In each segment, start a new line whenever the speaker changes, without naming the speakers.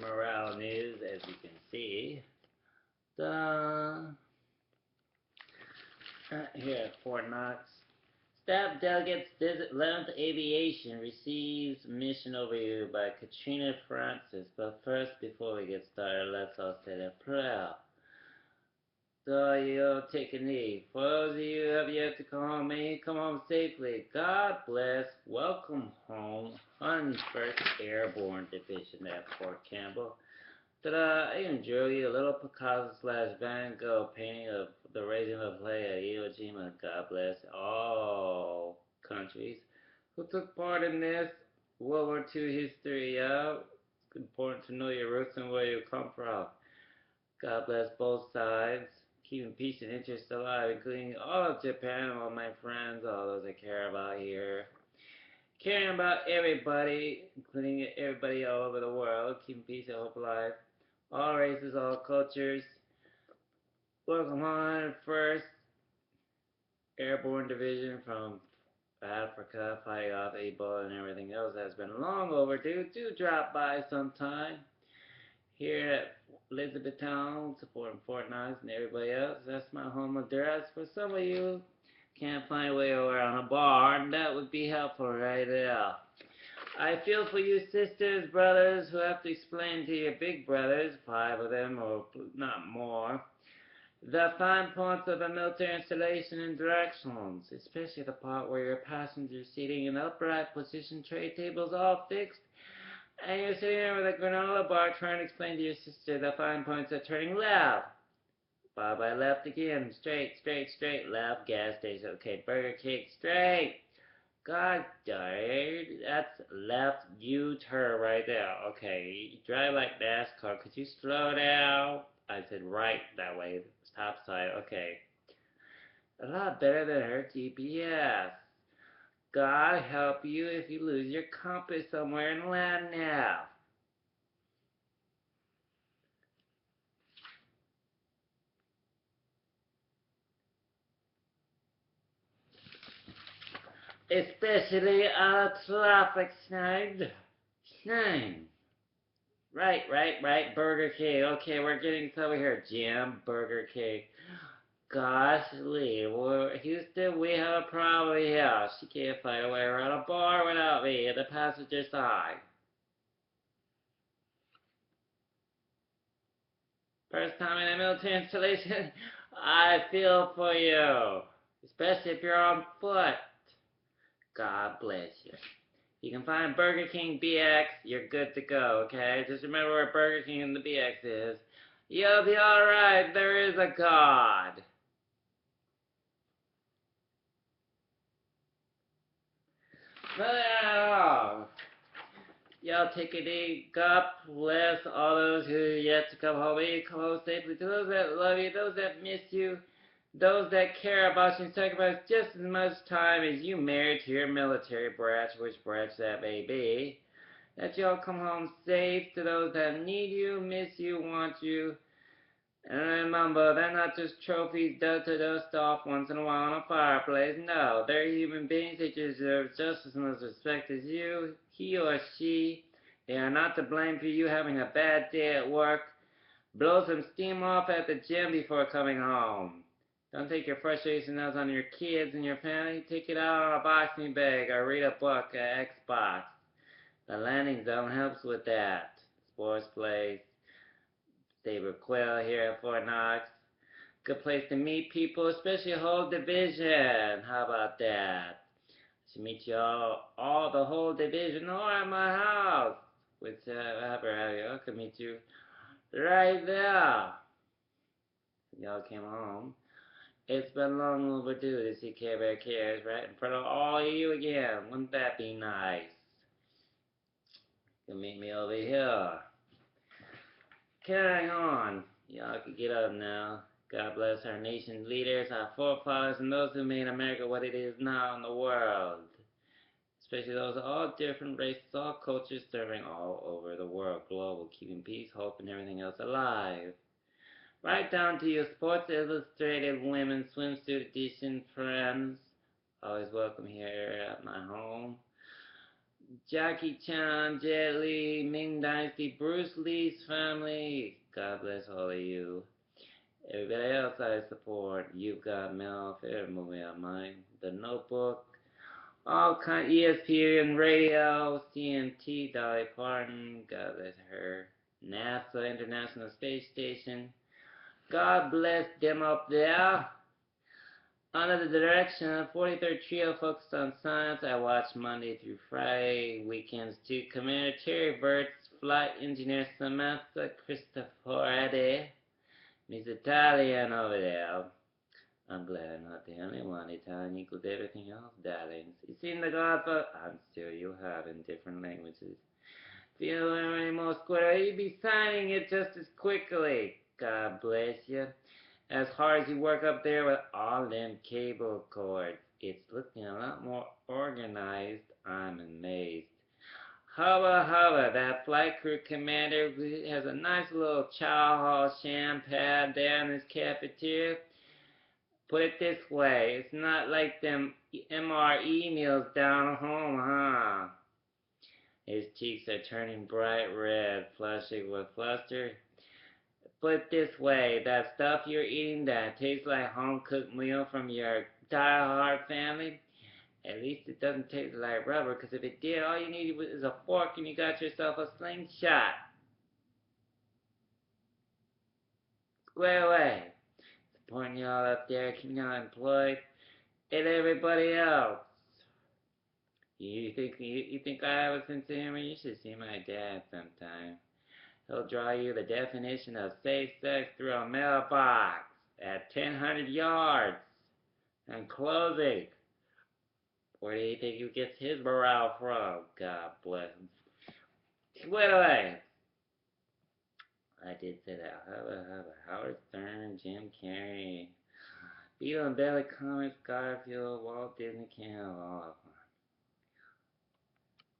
morale news, as you can see. The here at Fort Knox, staff delegates visit 11th Aviation receives mission overview by Katrina Francis. But first, before we get started, let's all say a prayer. So you'll take a knee. For those of you who have yet to come home, may you come home safely. God bless. Welcome home. 101st Airborne Division at Fort Campbell. Ta-da! I enjoy you a little Picasso/Van Gogh painting of the raising of clay at Iwo Jima. God bless all countries who took part in this World War II history. It's important to know your roots and where you come from. God bless both sides, keeping peace and interest alive, including all of Japan, all my friends, all those I care about here. Caring about everybody, including everybody all over the world, keeping peace and hope alive. All races, all cultures. Welcome on first Airborne Division from Africa, fighting off Ebola and everything else has been long overdue. Do drop by sometime here at Elizabethtown, supporting Fort Knox and everybody else. That's my home address. For some of you, can't find a way around a bar, and that would be helpful right there. I feel for you sisters, brothers, who have to explain to your big brothers, 5 of them or not more, the fine points of a military installation and directions, especially the part where your passengers sitting in upright position, tray tables all fixed, and you're sitting there with a granola bar trying to explain to your sister the fine points of turning left. Followed by left again, straight, straight, straight, left, gas station, okay, Burger King, straight. God darn, that's left U-turn right there. Okay, you drive like NASCAR. Could you slow down? I said right that way, stop sign. Okay. A lot better than her GPS. God help you if you lose your compass somewhere and land now. Especially on a traffic sign. Right. Burger King. Okay, we're getting somewhere here. Jim, Burger King. Gosh, Lee, Houston, we have a problem here. She can't find a way around a bar without me in the passenger side. First time in a military installation, I feel for you. Especially if you're on foot. God bless you. You can find Burger King BX, you're good to go, okay? Just remember where Burger King and the BX is. You'll be alright, there is a God. No. Y'all take a deep God bless all those who are yet to come home. May you come home safely. To those that love you, those that miss you, those that care about you and sacrifice just as much time as you married to your military branch, which branch that may be. That y'all come home safe. To those that need you, miss you, want you. And remember, they're not just trophies dust to dust off once in a while on a fireplace. No, they're human beings. They deserve just as much respect as you, he or she. They are not to blame for you having a bad day at work. Blow some steam off at the gym before coming home. Don't take your frustration out on your kids and your family. Take it out on a boxing bag or read a book at Xbox. The landing zone helps with that. Sports place. Saber Quail here at Fort Knox. Good place to meet people, especially a whole division. How about that? I should meet you all the whole division, or at my house. Whichever have you. I could meet you right there. Y'all came home. It's been long overdue to see Care Bear Cares right in front of all of you again. Wouldn't that be nice? You can meet me over here. Carrying on. Y'all can get up now. God bless our nation's leaders, our forefathers, and those who made America what it is now in the world. Especially those of all different races, all cultures, serving all over the world, global, keeping peace, hope, and everything else alive. Right down to your Sports Illustrated Women's Swimsuit Edition friends. Always welcome here at my home. Jackie Chan, Jet Li, Ming Dynasty, Bruce Lee's family. God bless all of you. Everybody else I support. You've Got Mail, favorite movie of mine. The Notebook. All kind ESPN Radio, CMT, Dolly Parton. God bless her. NASA, International Space Station. God bless them up there. Under the direction of 43rd Trio focused on science, I watch Monday through Friday, weekends too. Commander Terry Burt's Flight Engineer Samantha Cristoforade. Miss Italian over there. I'm glad I'm not the only one. Italian equals everything else, darlings. You seen the Godfather? I'm sure you have in different languages. If you don't learn any more square, you'd be signing it just as quickly. God bless you. As hard as you work up there with all them cable cords, it's looking a lot more organized. I'm amazed. Hubba hubba, that flight crew commander has a nice little chow hall sham pad there in his cafeteria. Put it this way, it's not like them MRE meals down home, huh? His cheeks are turning bright red, flushing with fluster. Put it this way, that stuff you're eating that tastes like home-cooked meal from your die-hard family, at least it doesn't taste like rubber, because if it did, all you needed was a fork and you got yourself a slingshot. Square away. Supporting y'all up there, keeping y'all employed, and everybody else. You think I have a sense of humor? You should see my dad sometime. He'll draw you the definition of safe sex through a mailbox at 1,000 yards and closing. Where do you think he gets his morale from? God bless him. Quit away. I did say that. Howard Stern, Jim Carrey, Beetle and Belly Comics, Garfield, Walt Disney can't have all of them.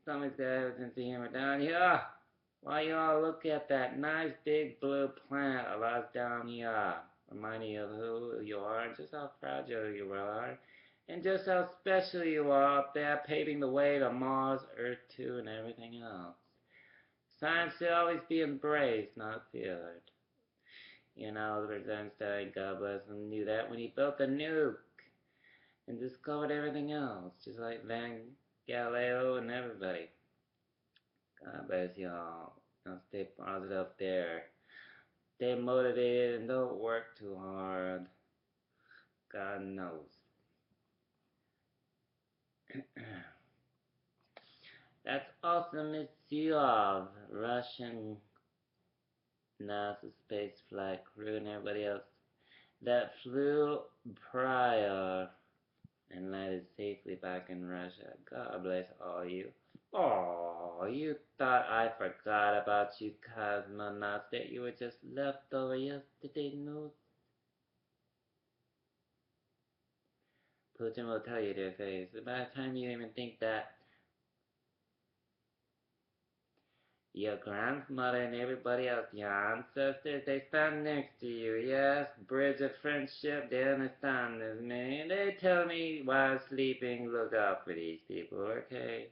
Somebody's got to have a sense of humor down here. While you all look at that nice big blue planet of us down here, reminding you of who you are and just how fragile you are, and just how special you are up there, paving the way to Mars, Earth 2, and everything else. Science should always be embraced, not feared. You know, Albert Einstein, God bless him, knew that when he built the nuke and discovered everything else, just like Van Galileo and everybody. God bless y'all. Now stay positive up there. Stay motivated and don't work too hard. God knows. That's also Miss Yov, Russian NASA space flight crew and everybody else that flew prior and landed safely back in Russia. God bless all you. Oh, you thought I forgot about you cosmonauts, that you were just leftover yesterday news? Putin will tell you to your face. By the time you even think that, your grandmother and everybody else, your ancestors, they stand next to you. Yes, bridge of friendship, they understand this, man. They tell me while sleeping, look out for these people, okay?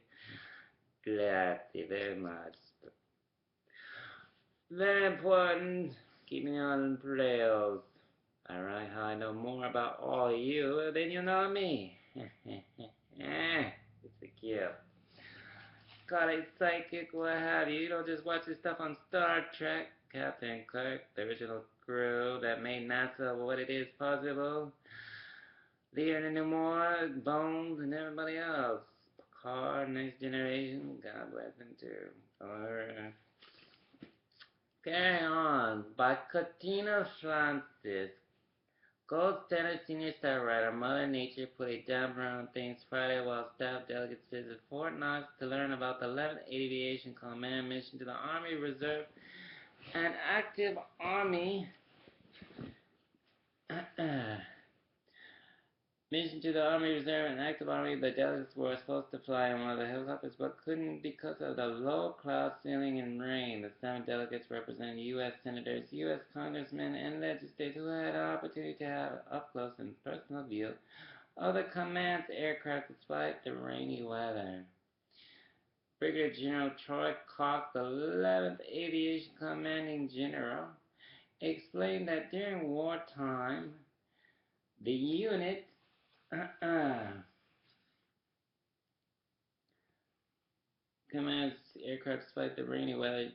Grazie very much. Very important, keeping on the rails. Alright, how I know more about all of you than you know me. It's a gift. Got a psychic, what have you. You don't just watch this stuff on Star Trek. Captain Kirk, the original crew that made NASA what it is possible. Leonard Nimoy, Bones, and everybody else. Picard, Next Generation, God bless them too. Or, carry on. By Katina Francis. Gold Standard Senior Star Writer Mother Nature put a damper on things Friday while staff delegates visited Fort Knox to learn about the 11th Aviation Command mission to the Army Reserve and active Army mission to the Army Reserve and active Army. The delegates were supposed to fly in one of the helicopters but couldn't because of the low cloud ceiling and rain. The 7 delegates represented U.S. senators, U.S. congressmen, and legislators who had an opportunity to have an up-close and personal view of the command's aircraft despite the rainy weather. Brigadier General Troy Clark, the 11th Aviation Commanding General, explained that during wartime, the unit commands aircraft despite the rainy weather.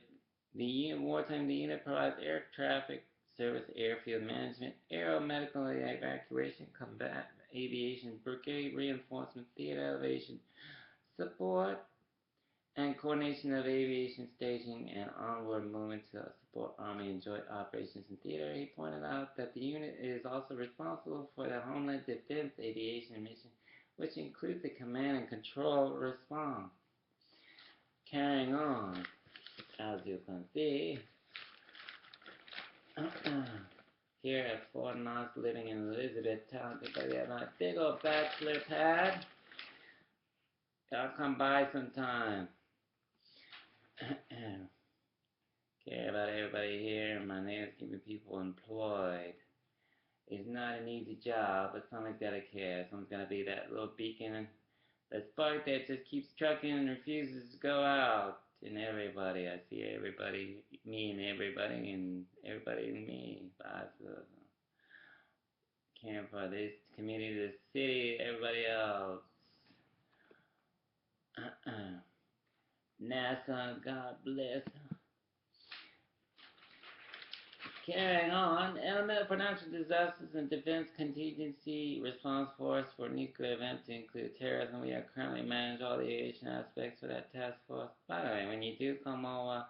Wartime, the unit provides air traffic service, airfield management, aeromedical evacuation, combat aviation, brigade reinforcement, theater elevation, support, and coordination of aviation staging and onward movement to support Army and joint operations in theater. He pointed out that the unit is also responsible for the Homeland Defense aviation mission, which includes the command and control response. Carrying on, as you can see, here at Fort Knox, living in Elizabethtown, because I got my big old bachelor pad. Y'all come by sometime. Care about everybody here. My name is keeping people employed. It's not an easy job, but someone's got to care. Someone's got to be that little beacon, that spark that just keeps trucking and refuses to go out. And everybody, I see everybody, me and everybody and me. Caring for this community, this city, everybody else. NASA, God bless. Carrying on, Elemental for Natural Disasters and Defense Contingency Response Force for nuclear events to include terrorism. We are currently managing all the aviation aspects for that task force. By the way, when you do come over,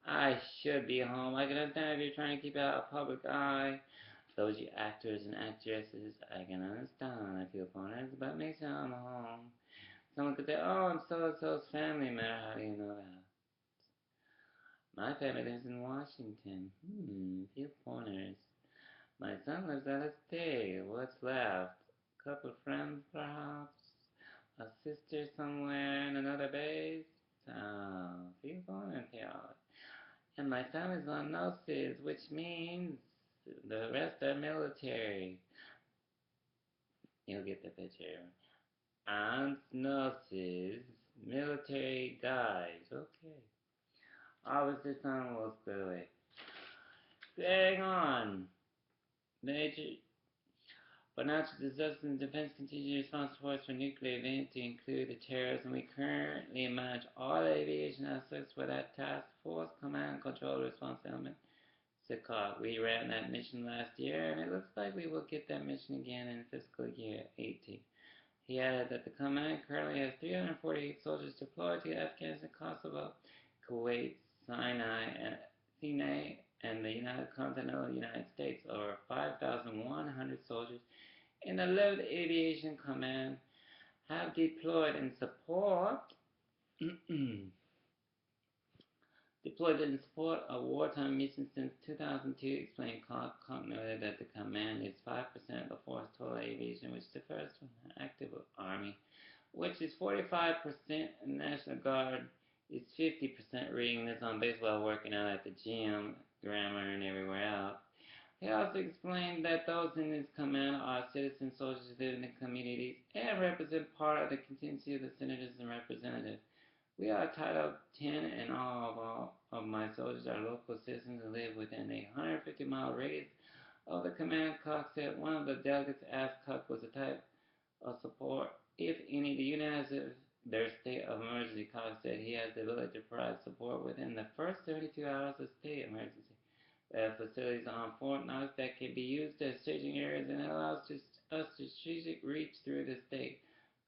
I should be home. I can understand if you're trying to keep out of public eye. Those you actors and actresses, I can understand if you're opponents, but make sure I'm home. Someone could say, oh, I'm so-and-so's family member. How do you know that? My family lives in Washington. Few pointers. My son lives out of state. What's left? A couple of friends, perhaps? A sister somewhere in another base? Few pointers here. And my family's on nurses, which means the rest are military. You'll get the picture. Aunts, nurses, military guys. Okay. Officer son will clearly. Carrying on. Major for natural disasters and defense contingency response force for nuclear events to include the terrorism. We currently manage all aviation assets for that task force, command and control response element. SICOG. We ran that mission last year, and it looks like we will get that mission again in fiscal year 18. He added that the command currently has 348 soldiers deployed to Afghanistan, Kosovo, Kuwait, Sinai, and the continental United States. Over 5,100 soldiers in the 11th Aviation Command have deployed in support of wartime missions since 2002, explained Clark. Clark noted that the command is 5% of the force total aviation, which differs from the active Army, which is 45%, and National Guard is 50%, reading this on baseball, working out at the gym, grammar, and everywhere else. He also explained that those in his command are citizen soldiers who live in the communities and represent part of the contingency of the senators and representatives. We are Title 10, and all of my soldiers are local citizens who live within a 150-mile radius of the command. Cox said. One of the delegates asked Cox was the type of support, if any, the unit has their state of emergency. Cox said he has the ability to provide support within the first 72 hours of state emergency. Facilities on Fort Knox that can be used as staging areas, and it allows us to strategic reach through the state.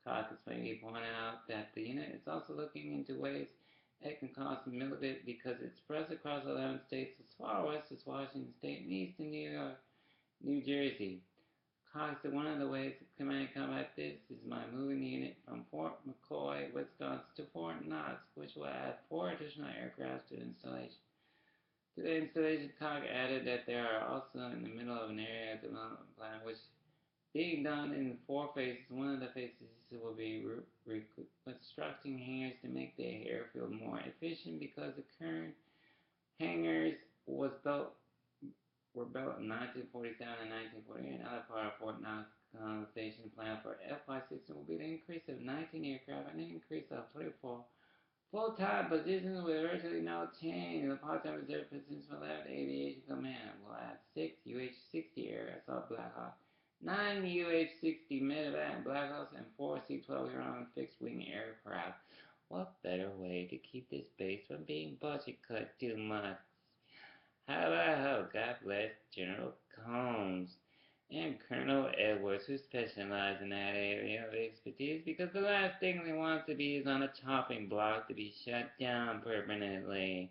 Cox explained. He pointed out that the unit is also looking into ways it can cost a milibit because it's spread across 11 states as far west as Washington State and east in New York, New Jersey. Cox said one of the ways the command can combat this is by moving the unit from Fort McCoy, Wisconsin to Fort Knox, which will add 4 additional aircraft to the installation. To the installation, Cox added that they are also in the middle of an area development plan, which being done in 4 phases. One of the phases will be reconstructing hangars to make the airfield more efficient because the current hangars were built in 1947 and 1948. Another part of Fort Knox compensation plan for FY16 will be the increase of 19 aircraft and an increase of 24 Full-time positions with virtually no change. The part-time reserve positions for left aviation command will add 6 UH-60 air assault Black Hawk, 9 UH-60 medevac Black Hawks, and 4 C-12 Huron fixed-wing aircraft. What better way to keep this base from being budget cut too much? How about God bless General Combs and Colonel Edwards, who specialize in that area of expertise, because the last thing they want to be is on a chopping block to be shut down permanently.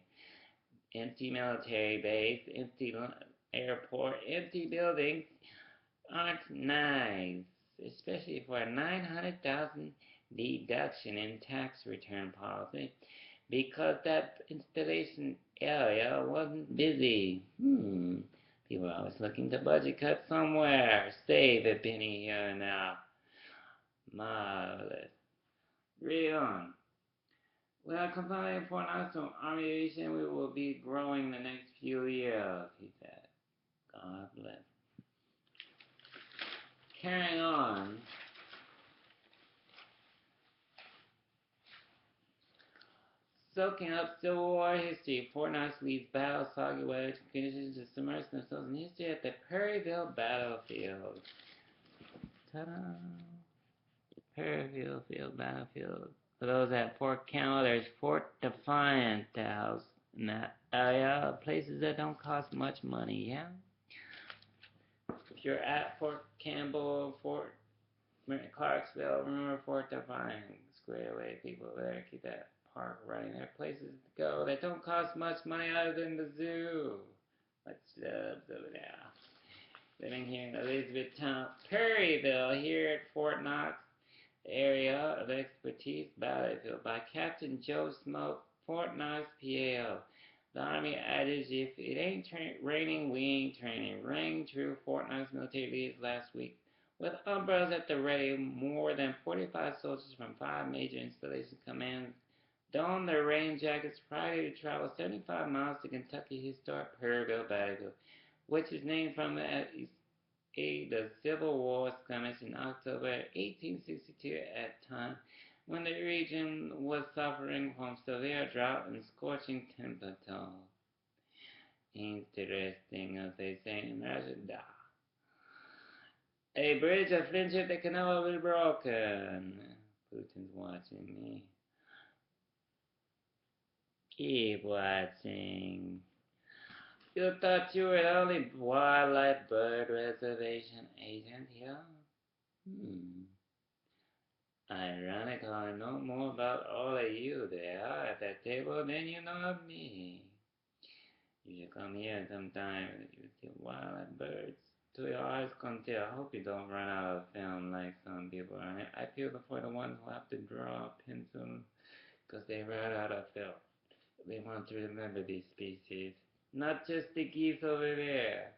Empty military base, empty airport, empty buildings aren't nice, especially for a 900,000 deduction in tax return policy, because that installation area wasn't busy. People are always looking to budget cut somewhere, save a penny here and there. Marvelous. Read on. Without consolidating foreign ops from Army aviation, we will be growing the next few years, he said. God bless. Carrying on. Soaking up Civil War history, Fort Knox leads battle, soggy weather conditions to submerge themselves in history at the Perryville battlefield. Ta-da! Perryville battlefield. For those at Fort Campbell, there's Fort Defiant House in that area, places that don't cost much money, yeah? If you're at Fort Campbell, Fort Clarksville, remember Fort Defiant, square away people over there, keep that park running. There are places to go that don't cost much money other than the zoo. Much loves over there. Living here in Elizabethtown, Perryville, here at Fort Knox, area of expertise battlefield by Captain Joe Smoke, Fort Knox, PAO. The Army adage, if it ain't raining, we ain't training. Rang true Fort Knox military leaders last week. With umbrellas at the ready, more than 45 soldiers from 5 major installation commands donned their rain jackets Friday to travel 75 miles to Kentucky historic Perryville battlefield, which is named from the Civil War skirmish in October 1862 at a time when the region was suffering from severe drought and scorching temperatures. Interesting, as they say in Russia. A bridge of friendship that can never be broken. Putin's watching me. Keep watching. You thought you were the only wildlife bird reservation agent here? Ironic how I know more about all of you there at that table than you know of me. You should come here sometime and you see wildlife birds to your heart's content. I hope you don't run out of film like some people. I feel for the ones who have to draw a pencil because they run out of film. They want to remember these species, not just the geese over there.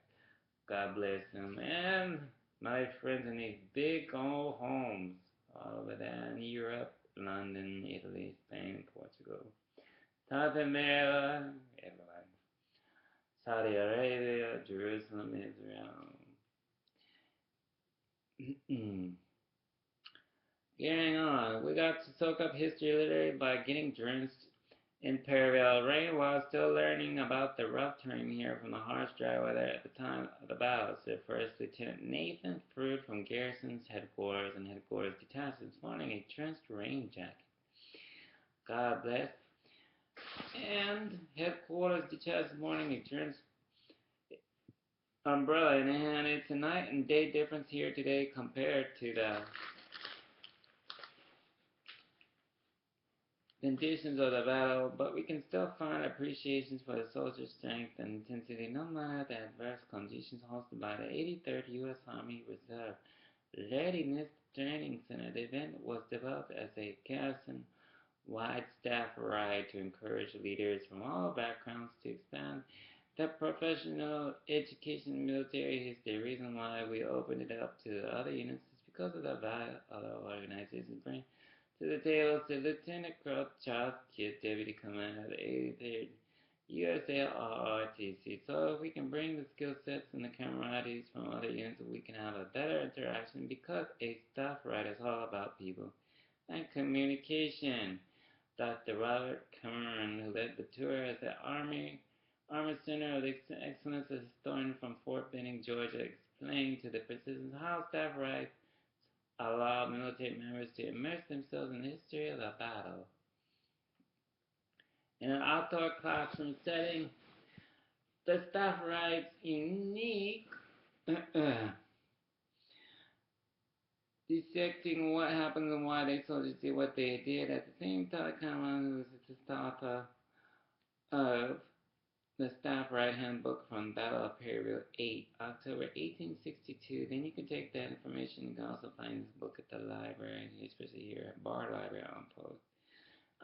God bless them. And my friends in these big old homes all over there in Europe, London, Italy, Spain, Portugal, South America, everywhere. Saudi Arabia, Jerusalem, Israel. Getting on, we got to soak up history literally by getting drenched in Perryville rain while still learning about the rough terrain here from the harsh dry weather at the time of the battle, said First Lieutenant Nathan Fruit from Garrison's headquarters and headquarters detachment, sporting a drenched rain jacket. God bless. And headquarters detachment morning a drenched umbrella in hand. It's a night and day difference here today compared to the conditions of the battle, but we can still find appreciations for the soldiers' strength and intensity no matter the adverse conditions hosted by the 83rd U.S. Army Reserve Readiness Training Center. The event was developed as a garrison-wide staff ride to encourage leaders from all backgrounds to expand the professional education military history. The reason why we opened it up to other units is because of the value other organizations bring to the table, said Lieutenant Colonel Charles Kidd, Deputy Commander of the 83rd USARRTC. So if we can bring the skill sets and the camaraderies from other units, we can have a better interaction because a staff ride is all about people and communication. Dr. Robert Cameron, who led the tour as the Army Center of Excellence, a historian from Fort Benning, Georgia, explained to the participants how staff rights allow military members to immerse themselves in the history of the battle. In an outdoor classroom setting, the staff writes unique dissecting what happened and why they soldiers did what they did. At the same time, Cameron, who was the author of the Staff Right Handbook from Battle of Perryville 8, October 1862. Then you can take that information. You can also find this book at the library, especially here at Bar Library on Post.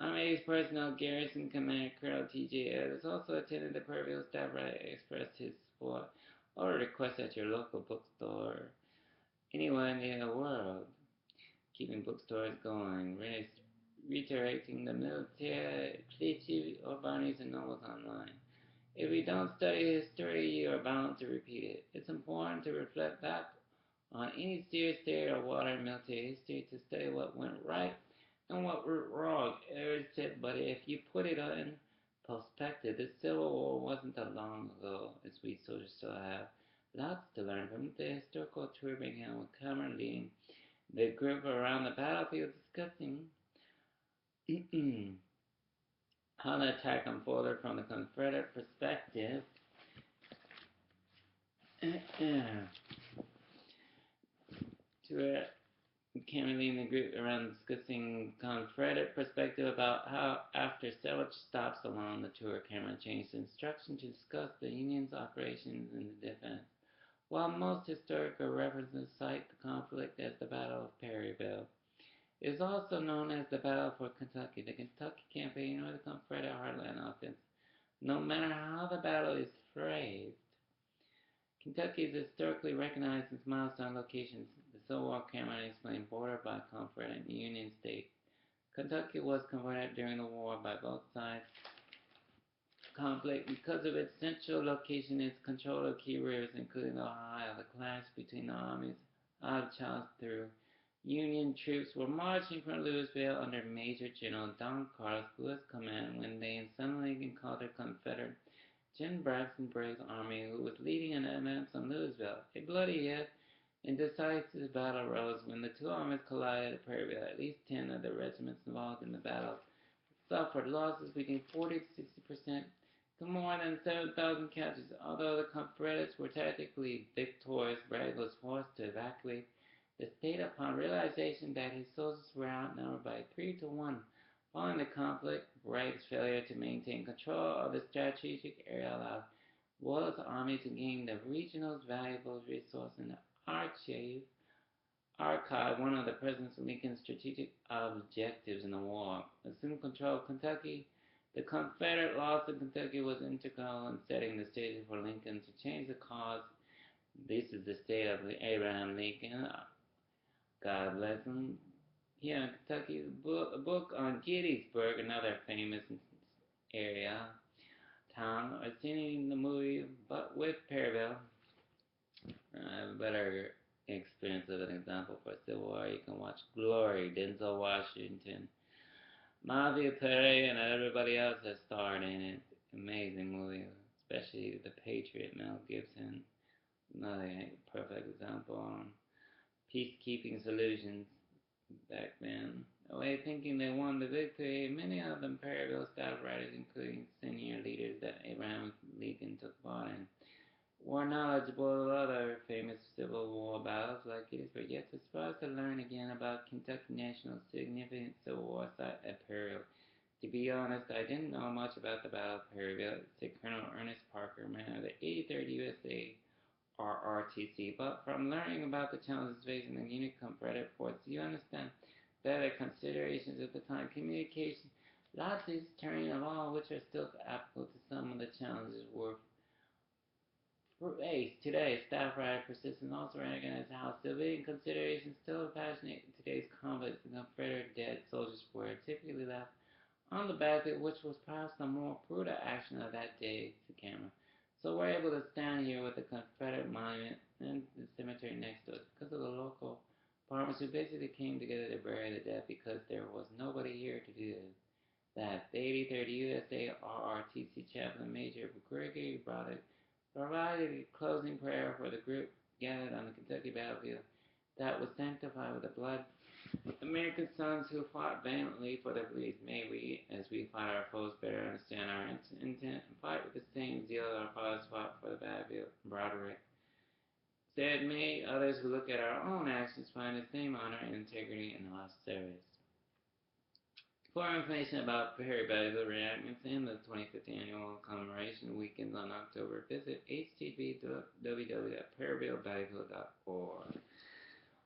Army's personnel garrison commander Colonel T.J. Ellis also attended the Perryville Staff Right, expressed his support or request at your local bookstore anywhere in the world, keeping bookstores going, reiterating the military cliché of Barney's and Nobles online. If we don't study history, you are bound to repeat it. It's important to reflect back on any serious state of water in military history to study what went right and what went wrong. Eric said, but if you put it in perspective, the Civil War wasn't that long ago, as we soldiers still have lots to learn from. The historical tour began with Cameron leading the group around the battlefield discussing how the attack unfolded from the Confederate perspective. To Cameron leading the group around discussing Confederate perspective about how, after several stops along the tour, Cameron changed the instruction to discuss the Union's operations in the defense. While most historical references cite the conflict as the Battle of Perryville, it is also known as the Battle for Kentucky, the Kentucky Campaign, or the Confederate Heartland Offense. No matter how the battle is phrased, Kentucky is historically recognized as milestone locations. The Civil War, Cameron explained, bordered by Confederate and Union states. Kentucky was converted during the war by both sides. Conflict because of its central location, its control of key rivers, including the Ohio. The clash between the armies of Charles through Union troops were marching from Louisville under Major General Don Carlos, Lewis' command, when they suddenly encountered Confederate Gen. Braxton Bragg's army, who was leading an advance on Louisville. A bloody yet indecisive battle arose when the two armies collided at Perryville. At least 10 of the regiments involved in the battle suffered losses between 40 to 60%, to more than 7,000 captures. Although the Confederates were tactically victorious, Bragg was forced to evacuate the state upon realization that his soldiers were outnumbered by 3 to 1. Following the conflict, Bragg's failure to maintain control of the strategic area allowed Wallace's army to gain the regional's valuable resource in the archive, one of the President Lincoln's strategic objectives in the war. Assumed control of Kentucky, the Confederate loss in Kentucky was integral in setting the stage for Lincoln to change the cause. This is the state of Abraham Lincoln. God bless him. Here in Kentucky, a book on Gettysburg, another famous area, town. I've seen the movie, but with Perryville. I have a better experience of an example for Civil War. You can watch Glory, Denzel Washington, Matthew Perry, and everybody else that starred in it. Amazing movie, especially The Patriot, Mel Gibson. Another perfect example on peacekeeping solutions back then. Away thinking they won the victory, many of them Perryville staff writers, including senior leaders that Abraham Lincoln took part in, were knowledgeable of other famous Civil War battles like Gettysburg, yet surprised to learn again about Kentucky National significant Civil War site at Perryville. To be honest, I didn't know much about the Battle of Perryville, said Colonel Ernest Parker, man of the 83rd USA RRTC, but from learning about the challenges facing the Union Confederate forces, you understand that the considerations at the time, communication, logistics, terrain of all which are still applicable to some of the challenges were faced today. Staff writer persistence also recognized how civilian considerations still passionate in today's conflict. The Confederate dead soldiers were typically left on the battlefield, which was perhaps the more brutal action of that day to camera. So we're able to stand here with the Confederate monument and the cemetery next to us because of the local farmers who basically came together to bury the dead because there was nobody here to do it. That 83rd USA RRTC Chaplain Major Gregory provided a closing prayer for the group gathered on the Kentucky battlefield that was sanctified with the blood. American sons who fought valiantly for their beliefs, may we, as we fight our foes, better understand our intent and fight with the same zeal our fathers fought for the battlefield and Broderick. Said, may others who look at our own actions find the same honor and integrity in our service. For information about Perry Battlefield reenactments and the 25th Annual Commemoration Weekends on October, visit http://www.perryvillebattlefield.org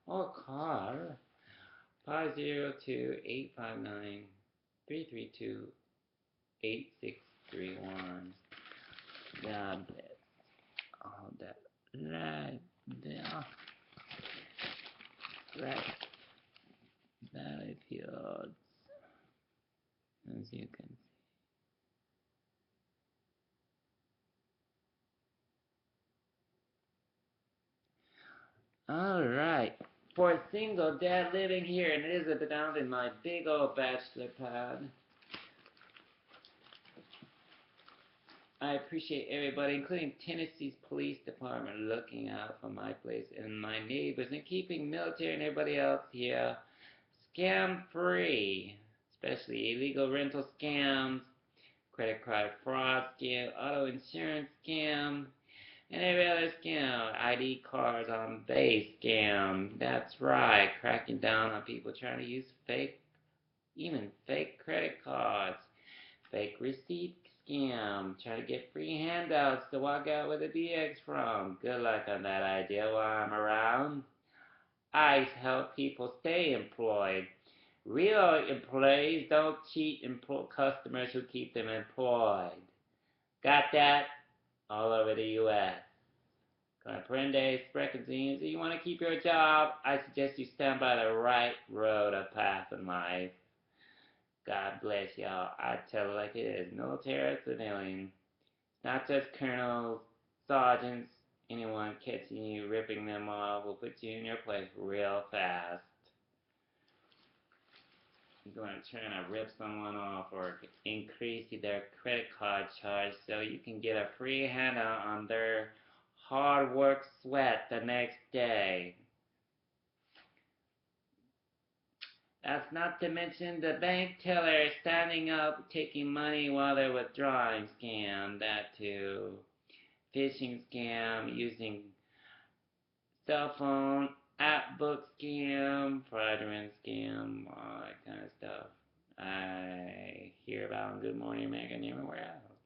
or call 502-859-332-8631. God bless all that right there. Right battlefields, as you can see. All right. For a single dad living here in Elizabeth Island in my big old bachelor pad, I appreciate everybody, including Tennessee's police department, looking out for my place and my neighbors and keeping military and everybody else here scam-free, especially illegal rental scams, credit card fraud scam, auto insurance scam, and every other scam, ID cards on base scam. That's right, cracking down on people trying to use even fake credit cards, fake receipt scam, trying to get free handouts to walk out with a DX from. Good luck on that idea while I'm around. I help people stay employed. Real employees don't cheat customers who keep them employed. Got that? All over the U.S. Comprende, Spreckenzines. If you want to keep your job, I suggest you stand by the right road of path in life. God bless y'all. I tell it like it is. Military or civilian. It's not just colonels, sergeants, anyone catching you ripping them off will put you in your place real fast. You're going to try to rip someone off or increase their credit card charge so you can get a free handout on their hard work sweat the next day. That's not to mention the bank teller standing up, taking money while they're withdrawing scam. That too. Phishing scam, using cell phone, app book scam, fraudulent scam, all that kind of stuff. I hear about in Good Morning America and everywhere else.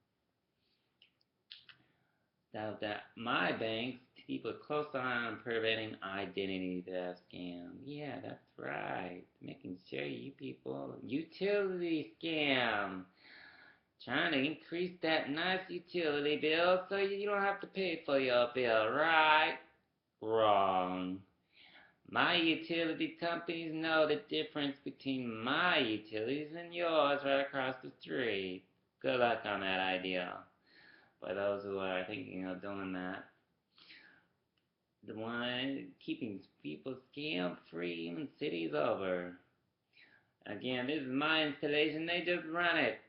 So that my banks keep a close eye on preventing identity theft scam. Yeah, that's right. Making sure you people, utility scam. Trying to increase that nice utility bill so you don't have to pay for your bill, right? Wrong. My utility companies know the difference between my utilities and yours right across the street. Good luck on that idea. For those who are thinking of doing that. The one keeping people scam-free in cities over. Again, this is my installation. They just run it.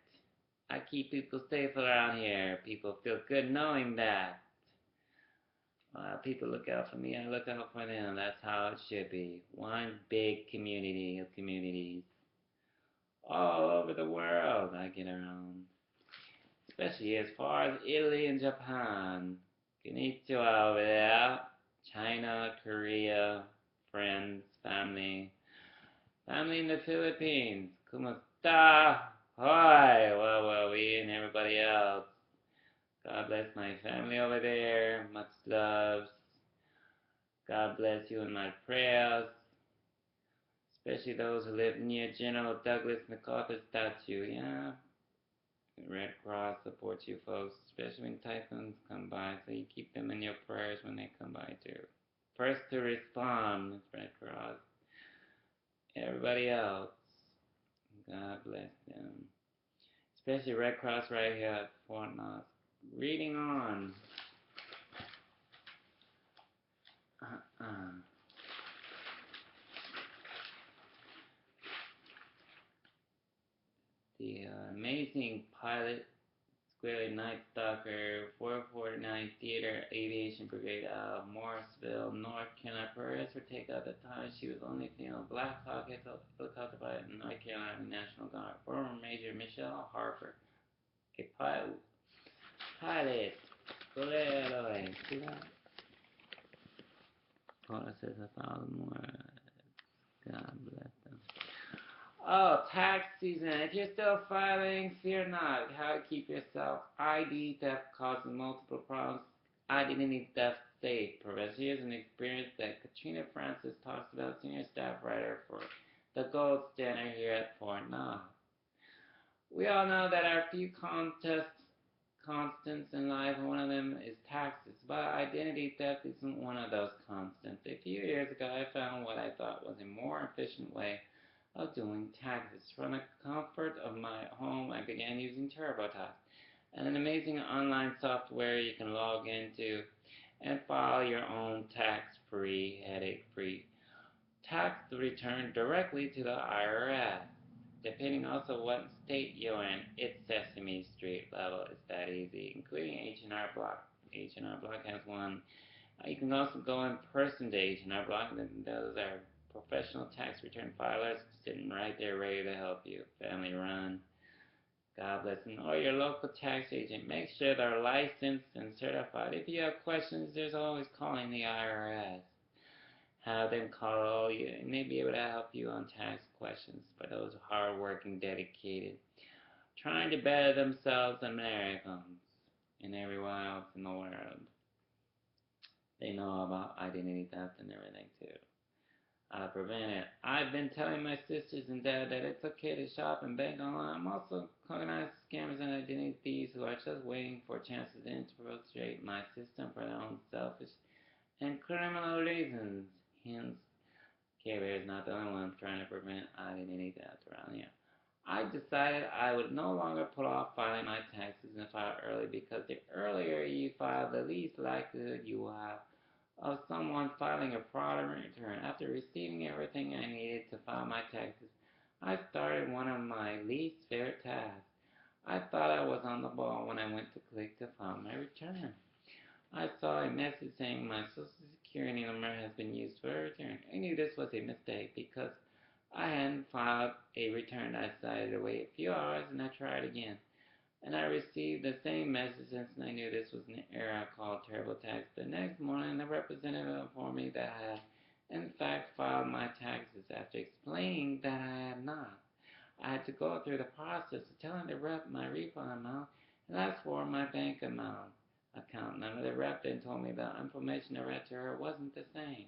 I keep people safe around here. People feel good knowing that. People look out for me, I look out for them. That's how it should be. One big community of communities. All over the world I get around. Especially as far as Italy and Japan. Konnichiwa over there. China, Korea, friends, family. Family in the Philippines. Kumusta? Hi, well, we and everybody else. God bless my family over there. Much love. God bless you in my prayers. Especially those who live near General Douglas MacArthur statue. Yeah. Red Cross supports you folks, especially when typhoons come by. So you keep them in your prayers when they come by too. First to respond is Red Cross. Everybody else, God bless them. Especially Red Cross right here at Fort Knox. Reading on. The amazing pilot, squarely Night Stalker, 449 Theater Aviation Brigade out of Morrisville, North Carolina. Perez for takeoff at the time. She was only female Black Hawk helicopter pilot in North Carolina National Guard. Former Major Michelle Harper, a pilot. Oriely. See that? Hold on, it says 1,000 more. God bless them. Oh, tax season. If you're still filing, fear not. How to keep yourself. I.D Theft causes multiple problems. Identity theft safe. Professor, here's an experience that Katrina Francis talks about, senior staff writer for the Gold Standard here at Fort Knox. We all know that our few constants in life, and one of them is taxes. But identity theft isn't one of those constants. A few years ago, I found what I thought was a more efficient way of doing taxes. From the comfort of my home, I began using TurboTax, an amazing online software you can log into and file your own tax-free, headache-free tax return directly to the IRS. Depending also what state you're in, it's Sesame Street level. It's that easy, including H&R Block. H&R Block has one. You can also go in person to H&R Block. Those are professional tax return filers sitting right there ready to help you. Family run. God bless them. Or your local tax agent. Make sure they're licensed and certified. If you have questions, there's always calling the IRS. Have them call you, and they'll be able to help you on tax questions for those hard-working, dedicated, trying to better themselves, Americans, and everywhere else in the world. They know about identity theft and everything too. How to prevent it. I've been telling my sisters and dad that it's okay to shop and bank online. I'm also organized scammers and identity thieves who are just waiting for chances to infiltrate my system for their own selfish and criminal reasons. Hence, Care Bear is not the only one trying to prevent identity theft around here. I decided I would no longer put off filing my taxes and file early because the earlier you file, the least likelihood you will have of someone filing a fraudulent return. After receiving everything I needed to file my taxes, I started one of my least favorite tasks. I thought I was on the ball when I went to click to file my return. I saw a message saying my social security number has been used for a return. I knew this was a mistake because I hadn't filed a return. I decided to wait a few hours and I tried again. And I received the same message and I knew this was an error. I called TurboTax. The next morning, the representative informed me that I had, in fact, filed my taxes after explaining that I had not. I had to go through the process of telling the rep my refund amount and ask for my bank account number. The rep then told me the information I read to her wasn't the same.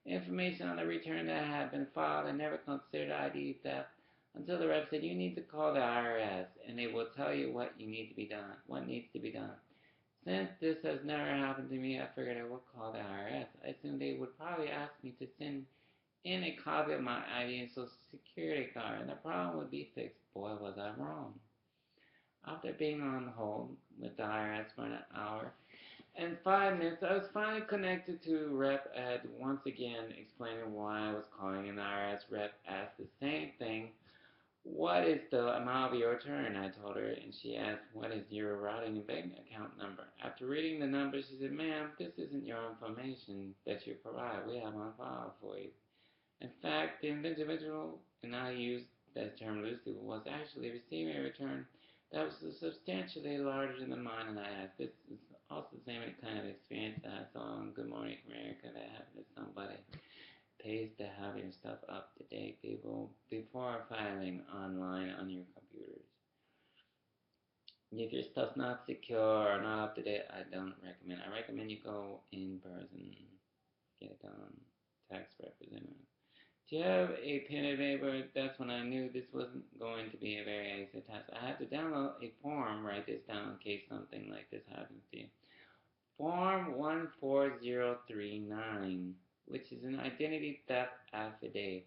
Information on the return that had been filed and never considered ID theft until the rep said you need to call the IRS and they will tell you what needs to be done. Since this has never happened to me, I figured I would call the IRS. I assumed they would probably ask me to send in a copy of my ID and social security card and the problem would be fixed. Boy, was I wrong. After being on hold with the IRS for an hour and 5 minutes, I was finally connected to Rep Ed once again, explaining why I was calling, and the IRS rep asked the same thing. What is the amount of your return? I told her, and she asked, what is your routing and bank account number? After reading the numbers, she said, ma'am, this isn't your information that you provide. We have on file for you. In fact, the individual, and I use that term loosely, was actually receiving a return that was substantially larger than mine, and I asked, this is also the same kind of experience that I saw on Good Morning America that happened to somebody. Pays to have your stuff up to date, people, before filing online on your computers. If your stuff's not secure or not up to date, I don't recommend. I recommend you go in person, get it done. Tax representative. Do you have a pen and paper? That's when I knew this wasn't going to be a very easy task. I had to download a form, write this down in case something like this happens to you. Form 14039, which is an identity theft affidavit.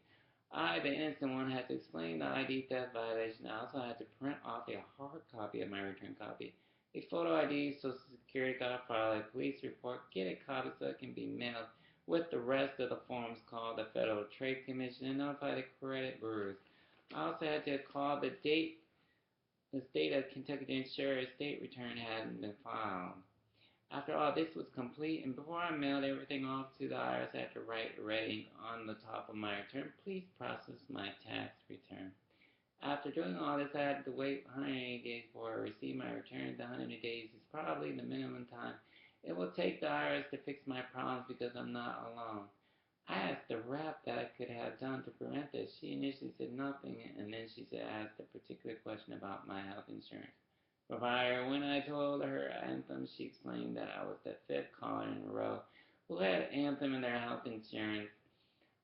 I, the innocent one, had to explain the ID theft violation. I also had to print off a hard copy of my return copy, a photo ID, social security card, file a police report, get a copy so it can be mailed with the rest of the forms, call the Federal Trade Commission and notify the credit bureaus. I also had to call the date the state of Kentucky to ensure a state return hadn't been filed. After all this was complete, and before I mailed everything off to the IRS, I had to write ready on the top of my return, "Please process my tax return." After doing all this, I had to wait 180 days before I received my return. The 180 days is probably the minimum time it will take the IRS to fix my problems because I'm not alone. I asked the rep that I could have done to prevent this. She initially said nothing, and then she asked a particular question about my health insurance provider. When I told her Anthem, she explained that I was the fifth caller in a row who had Anthem in their health insurance.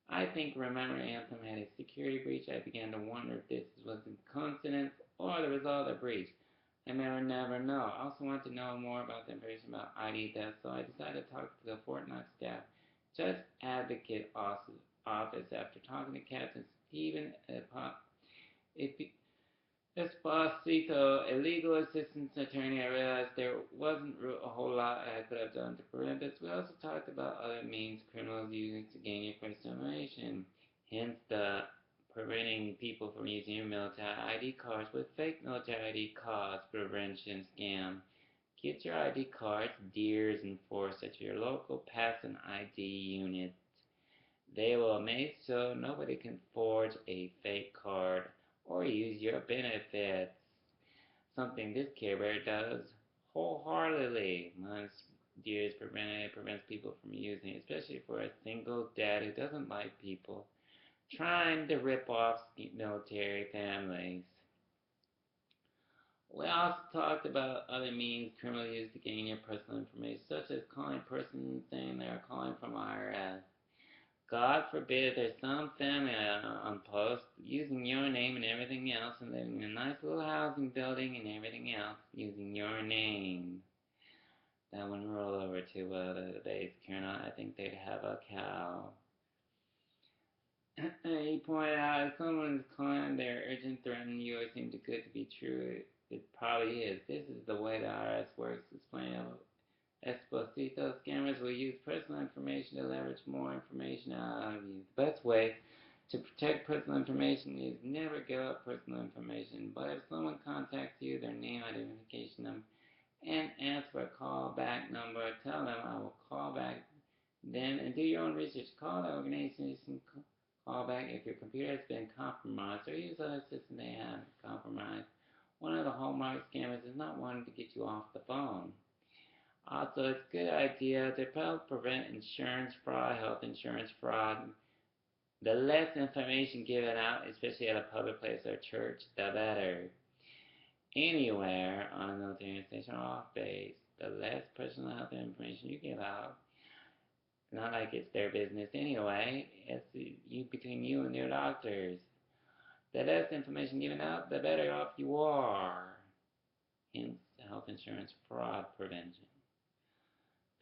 I think remember Anthem had a security breach. I began to wonder if this was a coincidence or the result of the breach. I may never know. I also want to know more about the information about I.D Theft, so I decided to talk to the Fort Knox staff Judge Advocate office after talking to Captain Stephen Esposito, a legal assistance attorney. I realized there wasn't a whole lot I could have done to prevent this. We also talked about other means criminals use to gain your personal information, hence the preventing people from using your military ID cards with fake military ID cards prevention scam. Get your ID cards, dears, enforced at your local pass and ID unit. They will make so nobody can forge a fake card or use your benefits, something this Care Bear does wholeheartedly. Once Dears prevents people from using it, especially for a single dad who doesn't like people trying to rip off military families. We also talked about other means criminals use to gain your personal information, such as calling a person saying they are calling from IRS. God forbid there's some family on post using your name and everything else and living in a nice little housing building and everything else using your name. That wouldn't roll over too well to the base, Colonel. I think they'd have a cow. He pointed out if someone's calling their urgent threatening you or seem too good to be true, it probably is. This is the way the IRS works, explained Esposito. Scammers will use personal information to leverage more information out of you. The best way to protect personal information is never give up personal information. But if someone contacts you, their name, identification number, and ask for a callback number, tell them I will call back them and do your own research. Call the organization callback if your computer has been compromised or use other system they have compromised. One of the hallmark scammers is not wanting to get you off the phone. Also, it's a good idea to help prevent insurance fraud, health insurance fraud. The less information given out, especially at a public place or church, the better. Anywhere on a military station or off base, the less personal health information you give out, not like it's their business anyway, it's between you and your doctors. The less information given out, the better off you are. Hence, health insurance fraud prevention.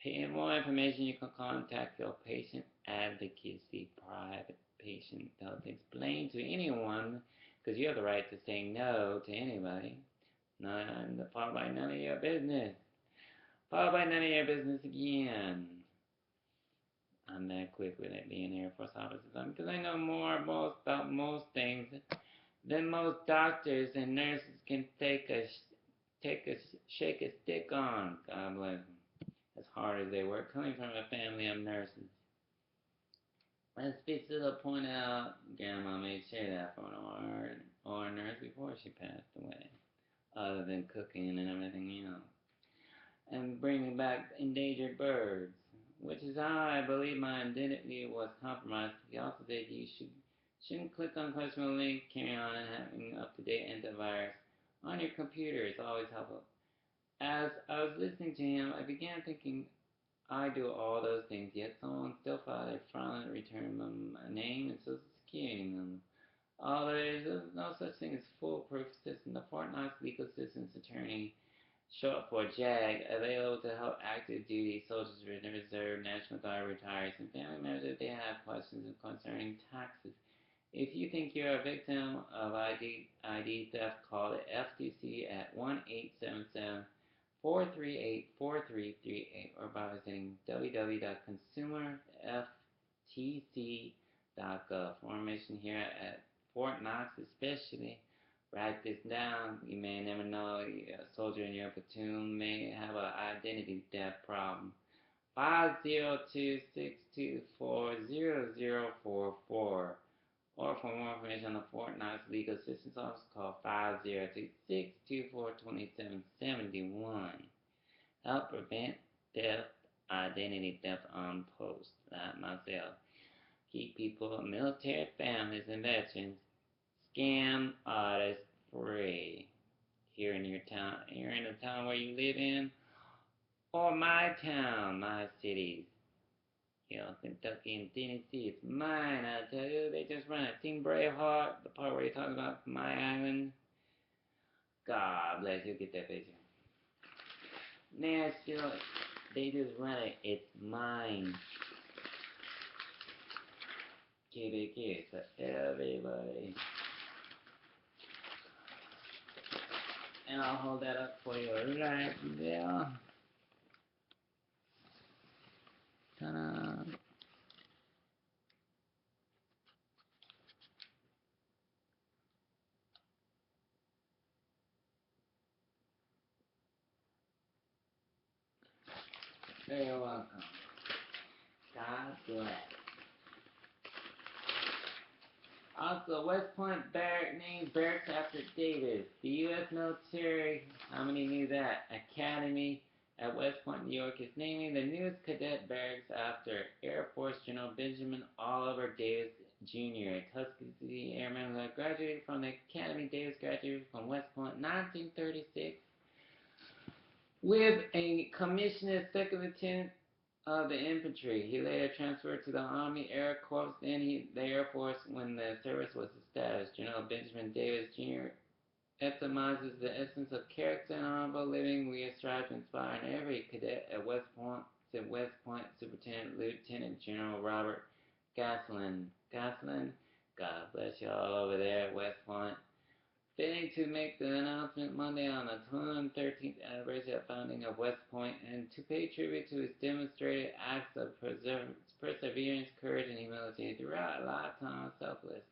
For more information, you can contact your patient advocacy private patient. They'll explain to anyone, because you have the right to say no to anybody. Followed by none of your business. Followed by none of your business again. I'm that quick with it being Air Force officer because I know more about most things than most doctors and nurses can shake a stick on. God bless them. As hard as they work, coming from a family of nurses. As Fitzgerald pointed out, Grandma made sure that for an nurse before she passed away, other than cooking and everything else. And bringing back endangered birds, which is how I believe my identity was compromised. He also said you shouldn't click on questionable links, carry on, and having up-to-date antivirus on your computer is always helpful. As I was listening to him, I began thinking, I do all those things, yet someone still filed a fraudulent return of my name and social security number. Although there is no such thing as foolproof system, the Fort Knox Legal Assistance Attorney, short for JAG, available to help active duty soldiers, reserve, National Guard retirees, and family members if they have questions concerning taxes. If you think you're a victim of ID theft, call the FTC at 1-877-438-4338 or by visiting www.consumerftc.gov. For information here at Fort Knox especially, Write this down. You may never know. A soldier in your platoon may have an identity theft problem. 502-624-0044. Or for more information on the Fort Knox Legal Assistance Office, call 502-624-2771. Help prevent theft, identity theft on post. Not myself. Keep people, military families, and veterans scam artists free. Here in your town, here in the town where you live in, or my town, my cities. Kentucky and Tennessee, it's mine, I tell you. They just run it. Seen Braveheart, the part where you're talking about my island. God bless you, get that picture. Nashville, they just run it. It's mine. KBK for everybody. And I'll hold that up for you right there. Ta-da. Very welcome. God bless. Also, West Point Barrack named barracks after Davis. The U.S. military, how many knew that? Academy at West Point, New York is naming the newest cadet barracks after Air Force General Benjamin Oliver Davis Jr., a Tuskegee airman who had graduated from the Academy. Davis graduated from West Point in 1936 with a commission as second lieutenant of the infantry. He later transferred to the Army Air Corps, then the Air Force when the service was established. General Benjamin Davis Jr. epitomizes the essence of character and honorable living. We strive to inspire in every cadet at West Point, said West Point Superintendent Lieutenant General Robert Gaslin. Gaslin, God bless you all over there at West Point. Fitting to make the announcement Monday on the 213th anniversary of founding of West Point and to pay tribute to his demonstrated acts of perseverance, courage, and humility throughout a lifetime of selfless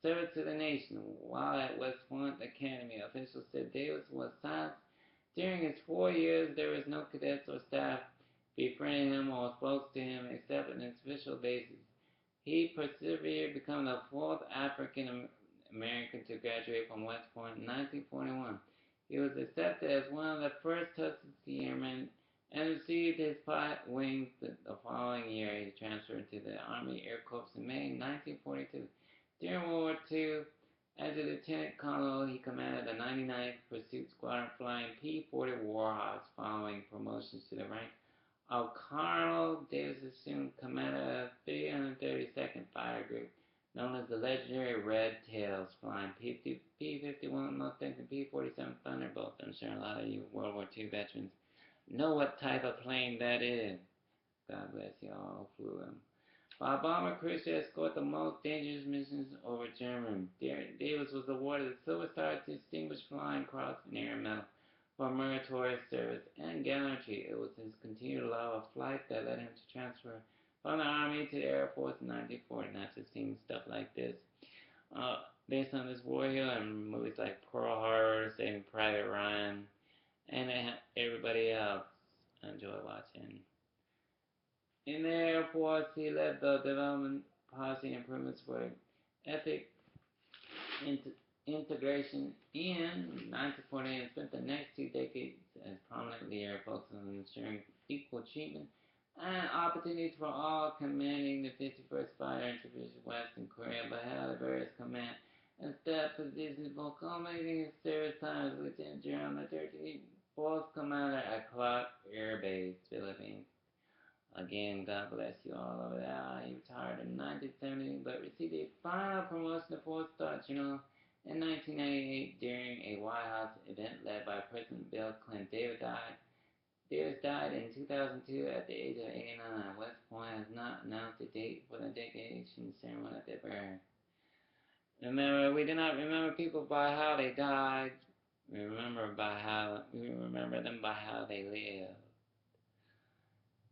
service to the nation. While at West Point Academy, officials said Davis was silenced. During his 4 years, there was no cadets or staff befriending him or spoke to him except on an official basis. He persevered, becoming the fourth African American to graduate from West Point in 1941. He was accepted as one of the first Tuskegee Airmen and received his pilot wings the following year. He transferred to the Army Air Corps in May 1942. During World War II, as a lieutenant colonel, he commanded the 99th Pursuit Squadron flying P-40 Warhawks. Following promotions to the rank of colonel, Davis assumed command of the 332nd Fighter Group, known as the legendary Red Tails, flying P-51 Mustang and P-47 Thunderbolts. I'm sure a lot of you World War II veterans know what type of plane that is. God bless you all who flew them. While bomber crews to escort the most dangerous missions over Germany, Davis was awarded the Silver Star Distinguished Flying Cross and Air Medal for meritorious service and gallantry. It was his continued love of flight that led him to transfer from the Army to the Air Force in 1940. Not just seeing stuff like this. Based on this war hero and movies like Pearl Harbor, Saving Private Ryan, and everybody else. I enjoy watching. In the Air Force, he led the development policy improvements for ethnic integration in 1948 and spent the next 2 decades as prominent leader focused on ensuring equal treatment and opportunities for all, commanding the 51st Fighter Division Western Korea, but held various command and staff positions for culminating his service time as Lieutenant General, the 13th Force Commander at Clark Air Base, Philippines. Again, God bless you all over there. He retired in 1970, but received a final promotion to 4-star General in 1998 during a White House event led by President Bill Clinton. Davis died in 2002 at the age of 89. West Point has not announced a date for the dedication ceremony at their burial. Remember, we do not remember people by how they died. We remember them by how they lived.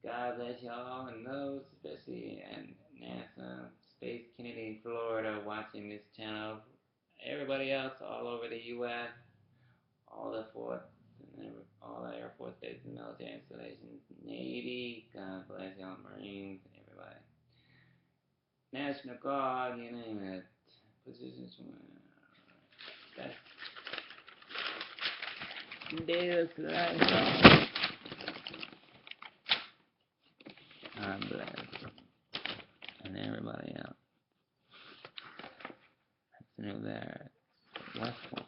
God bless y'all and those, especially at NASA, Space Kennedy, Florida, watching this channel everybody else all over the U.S., all the forts, and all the Air Force bases, military installations, Navy, God bless y'all, Marines, everybody. National Guard, you name it. Positions, that's this right here. God bless. And everybody else. That's new there. West Point.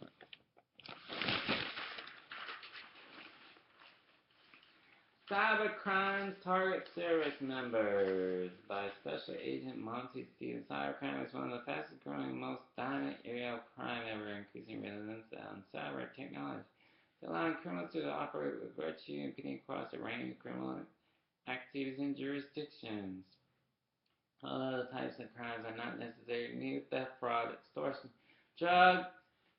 Cyber crimes target service members by Special Agent Monty Stevens. Cybercrime is one of the fastest growing, most dynamic area of crime ever, increasing resilience on cyber technology. Allowing criminals to operate with virtue and getting across a range of criminal activities and jurisdictions. Other types of crimes are not necessarily new: theft, fraud, extortion, drug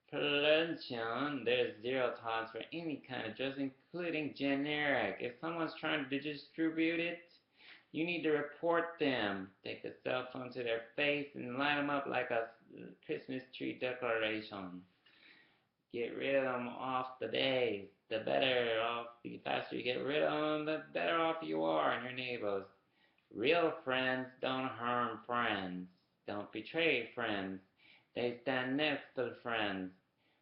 prevention. There's zero tolerance for any kind of drugs, including generic. If someone's trying to distribute it, you need to report them. Take a cell phone to their face and light them up like a Christmas tree decoration. Get rid of them off the base. The faster you get rid of them, the better off you are and your neighbors. Real friends don't harm friends. Don't betray friends. They stand next to the friends.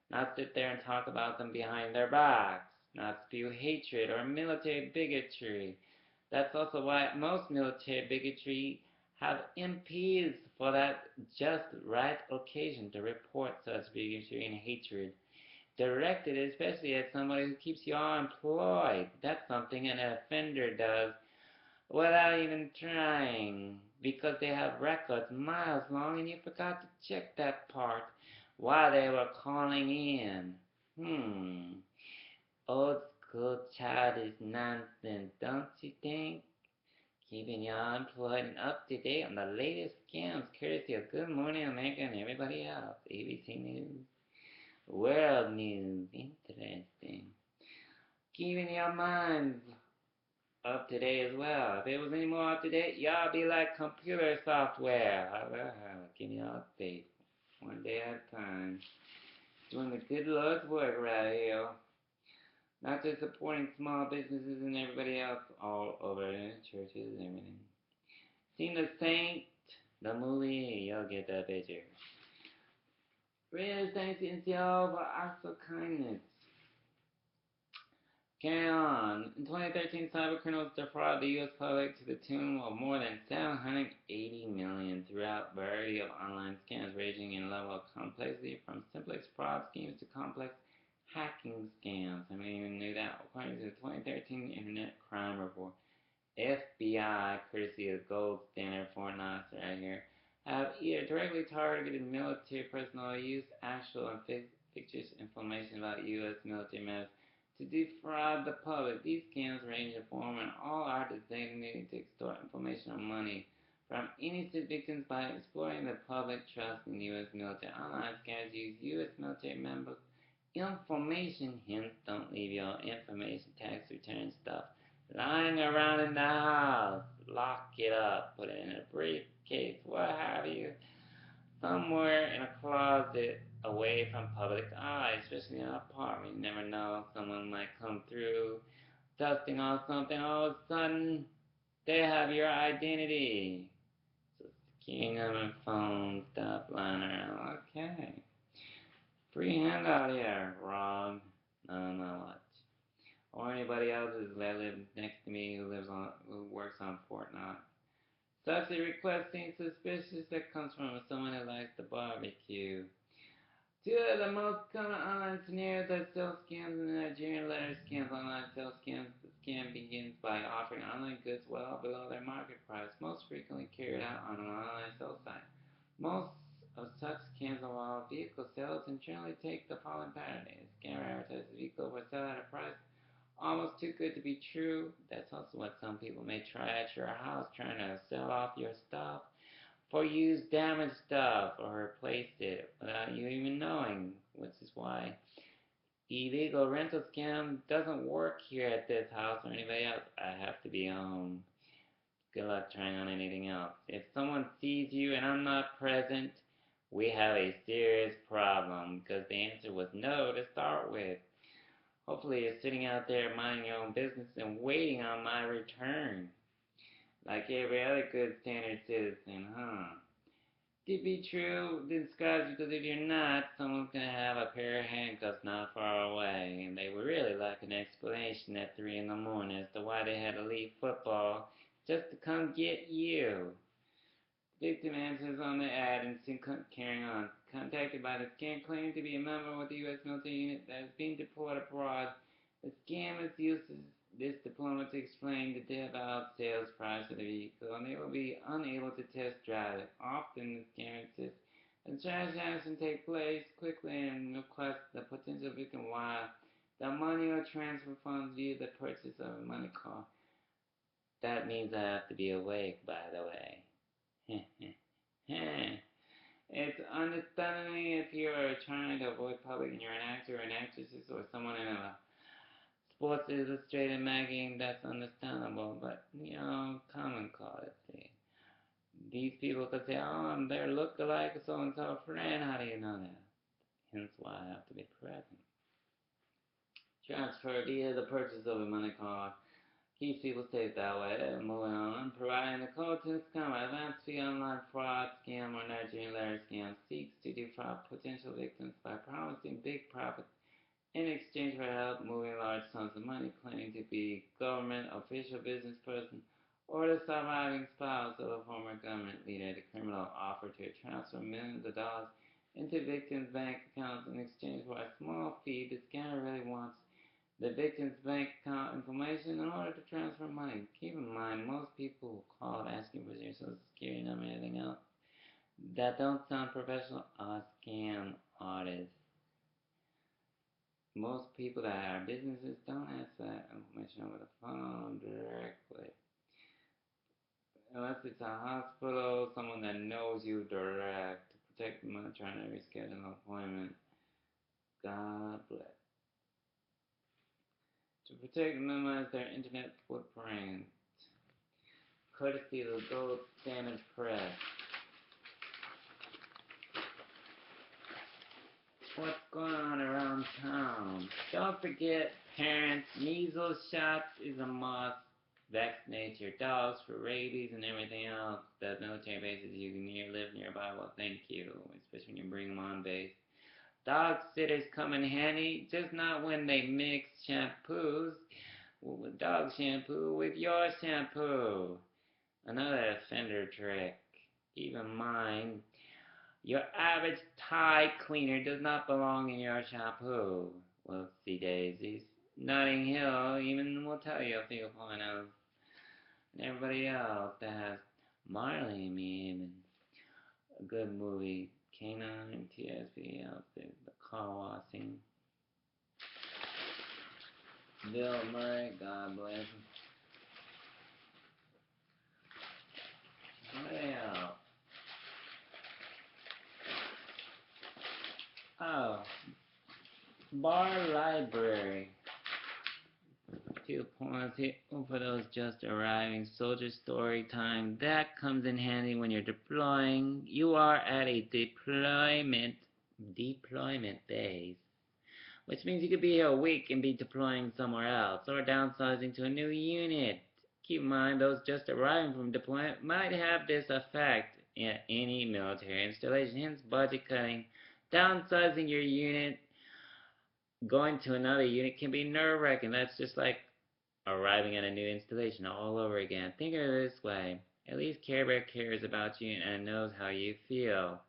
Not sit there and talk about them behind their backs. Not spew hatred or military bigotry. That's also why most military bigotry have MPs for that just right occasion to report such bigotry and hatred. Directed especially at somebody who keeps you all employed. That's something an offender does without even trying, because they have records miles long and you forgot to check that part while they were calling in. Old school childish nonsense, don't you think? Keeping y'all employed and up to date on the latest scams, courtesy of Good Morning America and everybody else. ABC News, World News, interesting. Keeping your minds up to date as well. If it was any more up to date, y'all be like computer software. Give y'all faith, one day at a time. Doing the good Lord's work right here. Not just supporting small businesses and everybody else all over churches and everything. Seen The Saint, the movie, you'll get that picture. Really thanks to y'all for acts of kindness. Carry on. In 2013, cybercriminals defrauded the U.S. public to the tune of more than $780 million throughout a variety of online scams ranging in level of complexity from simplex fraud schemes to complex hacking scams. I mean, even knew that. According to the 2013 Internet Crime Report, FBI, courtesy of Gold Standard Fort Knox right here, have either directly targeted military personnel, used actual and fictitious information about U.S. military matters to defraud the public. These scams range in form and all are designated to extort information or money from innocent victims by exploiting the public trust in U.S. military. Online scams use U.S. military members' information, hence don't leave your information, tax return stuff lying around in the house. Lock it up, put it in a briefcase, what have you, somewhere in a closet away from public eye, especially in an apartment. You never know, someone might come through, dusting off something, all of a sudden, they have your identity. So security number, phone, stuff lying around. Okay. Free handout here, Ron. No, not much. Or anybody else that lives next to me who works on Fortnite. Such a request seems suspicious that comes from someone who likes to barbecue. Two of the most common online scenarios are sales scams and Nigerian letter scams. Online sales scams. The scam begins by offering online goods well below their market price, most frequently carried out on an online sales site. Most of such scams involve vehicle sales and generally take the following pattern. A scammer advertises a vehicle for sale at a price almost too good to be true. That's also what some people may try at your house, trying to sell off your stuff for used damaged stuff or replace it without you even knowing, which is why illegal rental scam doesn't work here at this house or anybody else. I have to be home. Good luck trying on anything else. If someone sees you and I'm not present, we have a serious problem, because the answer was no to start with. Hopefully you're sitting out there minding your own business and waiting on my return, like every other good standard citizen, huh? To be true, disguise, because if you're not, someone's gonna have a pair of handcuffs not far away, and they would really like an explanation at 3 in the morning as to why they had to leave football just to come get you. Victim answers on the ad and soon carrying on. Contacted by the scam claiming to be a member of the U.S. military unit that is being deployed abroad. The scammers uses this diploma to explain the devout sales price of the vehicle, and they will be unable to test drive it. Often, the scammer insists the transaction take place quickly and request the potential victim wire the money or transfer funds via the purchase of a money car. That means I have to be awake, by the way. It's understanding if you're trying to avoid public and you're an actor or an actress or someone in a Sports Illustrated magazine, that's understandable, but, common courtesy. These people could say, oh, I'm their look-alike so-and-so friend. How do you know that? Hence why I have to be present. Transfer via the purchase of a money car. Keeps people safe that way. Moving on, providing the code to scam, advanced fee online fraud scam or Nigerian letter scam seeks to defraud potential victims by promising big profits in exchange for help moving large sums of money, claiming to be government official, business person, or the surviving spouse of a former government leader. The criminal offered to transfer millions of dollars into victims' bank accounts in exchange for a small fee. The scammer really wants the victim's bank account information in order to transfer money. Keep in mind, most people who call asking for your social security number and anything else that don't sound professional are scam artists. Most people that are businesses don't ask for that information over the phone directly. Unless it's a hospital, someone that knows you direct to protect them when trying to reschedule an appointment. God bless. To protect and minimize their internet footprint. Courtesy of the Gold Standard Press. What's going on around town? Don't forget, parents, measles shots is a must. Vaccinate your dogs for rabies and everything else. The military bases you can live nearby, well, thank you, especially when you bring them on base. Dog sitters come in handy, just not when they mix shampoos with dog shampoo with your shampoo. Another offender trick. Keep in mind, your average Tide cleaner does not belong in your shampoo. Whoopsie daisies. Notting Hill even will tell you if you point out. And everybody else that has Marley and me and a good movie, K9, TSP outfit, the car washing. Bill Murray, God bless him. What else? Oh, Bar Library. 2 points here for those just arriving. Soldier story time. That comes in handy when you're deploying. You are at a deployment base, which means you could be here a week and be deploying somewhere else or downsizing to a new unit. Keep in mind, those just arriving from deployment might have this effect in any military installation, hence budget cutting. Downsizing your unit, going to another unit can be nerve-wracking. That's just like arriving at a new installation all over again. Think of it this way. At least Care Bear cares about you and knows how you feel.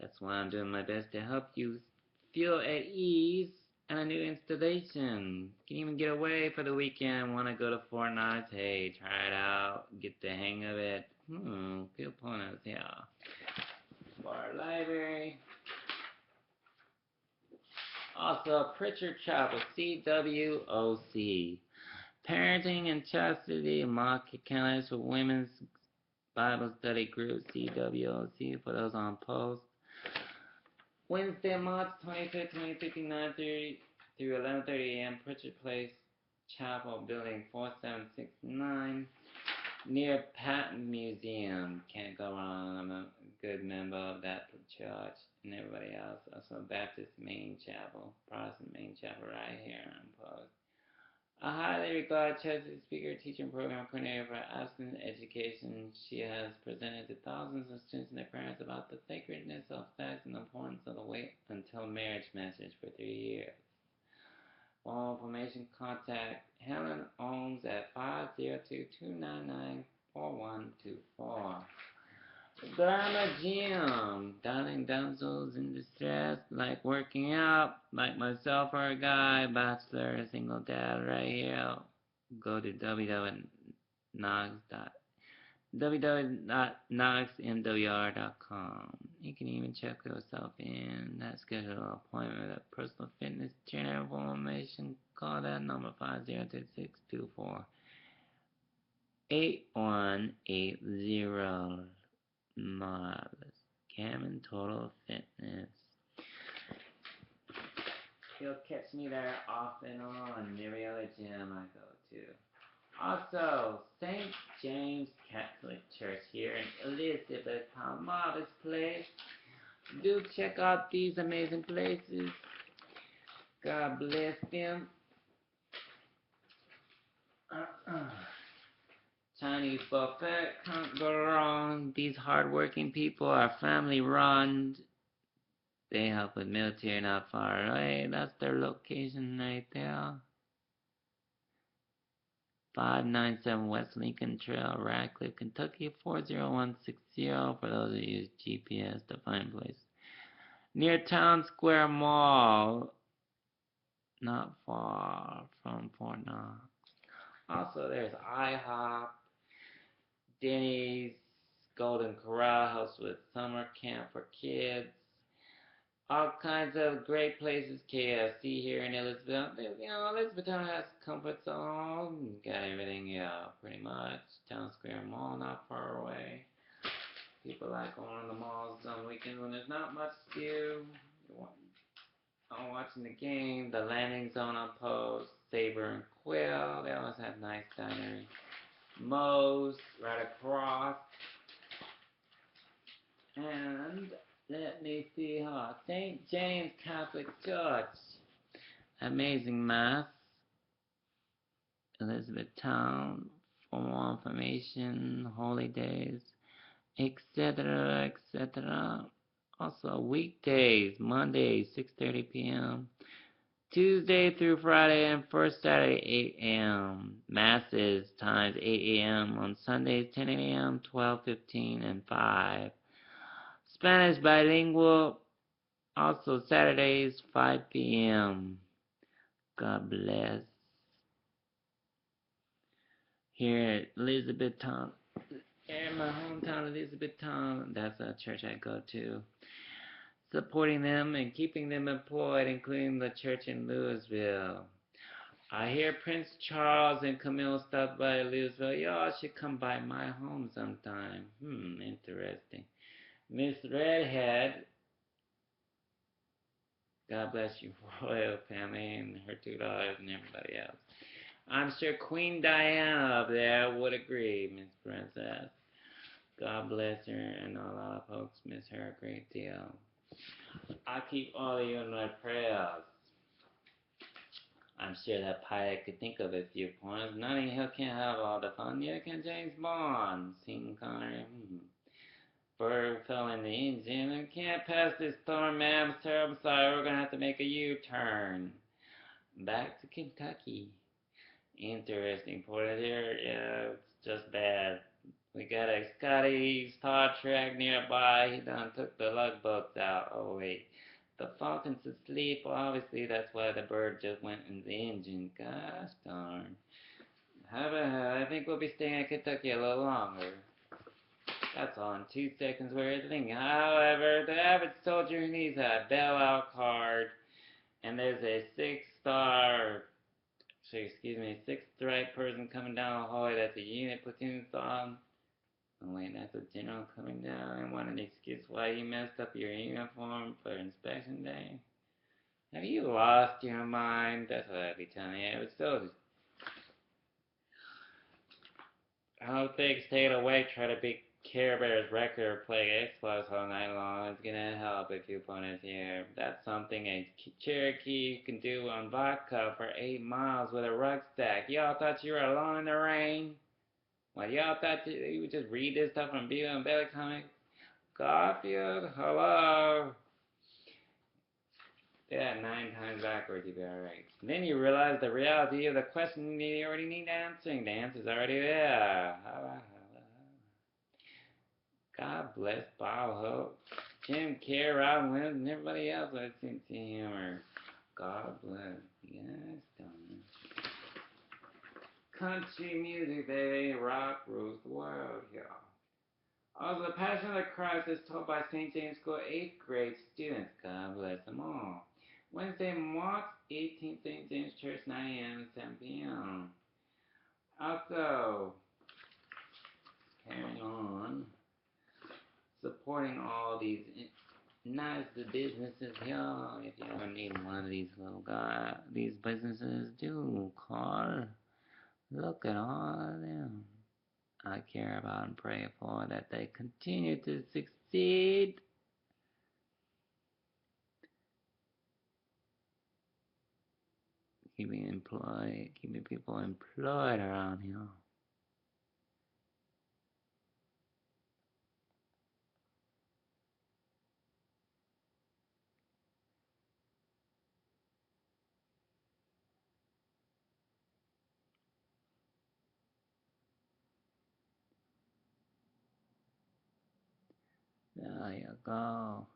That's why I'm doing my best to help you feel at ease at a new installation. Can even get away for the weekend. Want to go to Fortnite? Hey, try it out. Get the hang of it. Feel bonus, yeah. Bar Library. Also, Pritchard Chapel, CWOC. Parenting and Chastity Mock Calendars for Women's Bible Study Group, CWOC, for those on post. Wednesday, March 25th, 2050, 9:30 through 11:30 a.m., Pritchard Place, Chapel, Building 4769, near Patton Museum. Can't go wrong. good member of that church, and everybody else. Also, Baptist Main Chapel, Protestant Main Chapel, right here on post. A highly regarded church speaker, teaching program coordinator for abstinence education, she has presented to thousands of students and their parents about the sacredness of sex and the importance of the wait until marriage message for 3 years. For more information, contact Helen Ohms at 502-299-4124. Glamour Gym, darling damsels in distress, like working out, like myself or a guy, bachelor, single dad, right here. Go to www.nox.mwr.com. You can even check yourself in. That schedule an appointment with a personal fitness trainer. For information, call that number 502-624-8180. Marvelous. Cameron Total Fitness. You'll catch me there off and on every other gym I go to. Also, St. James Catholic Church here in Elizabethtown, marvelous place. Do check out these amazing places. God bless them. Chinese buffet, can't go wrong. These hardworking people are family run. They help with military not far away. That's their location right there. 597 West Lincoln Trail, Radcliffe, Kentucky, 40160 for those who use GPS to find places. Near Town Square Mall, not far from Fort Knox. Also, there's IHOP, Denny's, Golden Corral House with summer camp for kids. All kinds of great places. KFC here in Elizabeth. Elizabethtown has comfort zone. Got everything, pretty much. Town Square Mall not far away. People like going to the malls on weekends when there's not much to do. I'm watching the game. The Landing Zone on post. Saber and Quill. They always have nice dining. Moe's right across. And let me see St. James Catholic Church. Amazing Mass. Elizabethtown. For more information, holy days, etc., etc. Also, weekdays, Mondays, 6:30 p.m. Tuesday through Friday and first Saturday, 8 a.m. Masses times 8 a.m. On Sundays, 10 a.m., 12:15, and 5. Spanish bilingual, also Saturdays, 5 p.m. God bless. Here at Elizabethtown, in my hometown, Elizabethtown, that's a church I go to. Supporting them and keeping them employed, including the church in Louisville. I hear Prince Charles and Camille stopped by Louisville. Y'all should come by my home sometime. Interesting. Miss Redhead, God bless you, royal family, and her 2 daughters and everybody else. I'm sure Queen Diana up there would agree, Miss Princess. God bless her, and a lot of folks miss her a great deal. I keep all of you in my prayers. I'm sure that pilot could think of a few points. Notting Hill can't have all the fun. Neither can James Bond. Sean Connery. Bird fell in the engine and can't pass this storm, ma'am. Sir, I'm sorry. We're going to have to make a U-turn. Back to Kentucky. Interesting point here. Yeah, it's just bad. We got a Scotty Star Trek nearby. He done took the lug bolts out. Oh, wait. The Falcon's asleep. Well, obviously, that's why the bird just went in the engine. Gosh darn. I think we'll be staying in Kentucky a little longer. That's all in 2 seconds worth of thing. However, the average soldier needs a bailout card, and there's a 6th-strike person coming down the hallway. That's a unit platoon song. Oh wait, that's a general coming down and want an excuse why you messed up your uniform for inspection day. Have you lost your mind? That's what I'd be telling you. But still, I hope they stayed awake, try to Care Bear's record playing Xbox all night long is gonna help if you put it here. That's something a Cherokee can do on vodka for 8 miles with a rucksack. Y'all thought you were alone in the rain? Well, y'all thought you would just read this stuff from Beaver and Bailey Comics? Garfield, hello. Say that 9 times backwards, you'll be alright. Then you realize the reality of the question you already need answering. The answer's already there. God bless Bob Hope, Jim Carrey, Robin Williams, and everybody else with a sense of humor. God bless. Yes, darling. Country music, baby. Rock rules the world, y'all. Also, the Passion of the Christ is told by St. James School 8th grade students. God bless them all. Wednesday, March 18th, St. James Church, 9 a.m. and 7 p.m. Also, carrying on, supporting all these nice businesses, y'all. If you ever need one of these little guys, these businesses, do call. Look at all of them. I care about and pray for that they continue to succeed. Keeping people employed around here. There you go.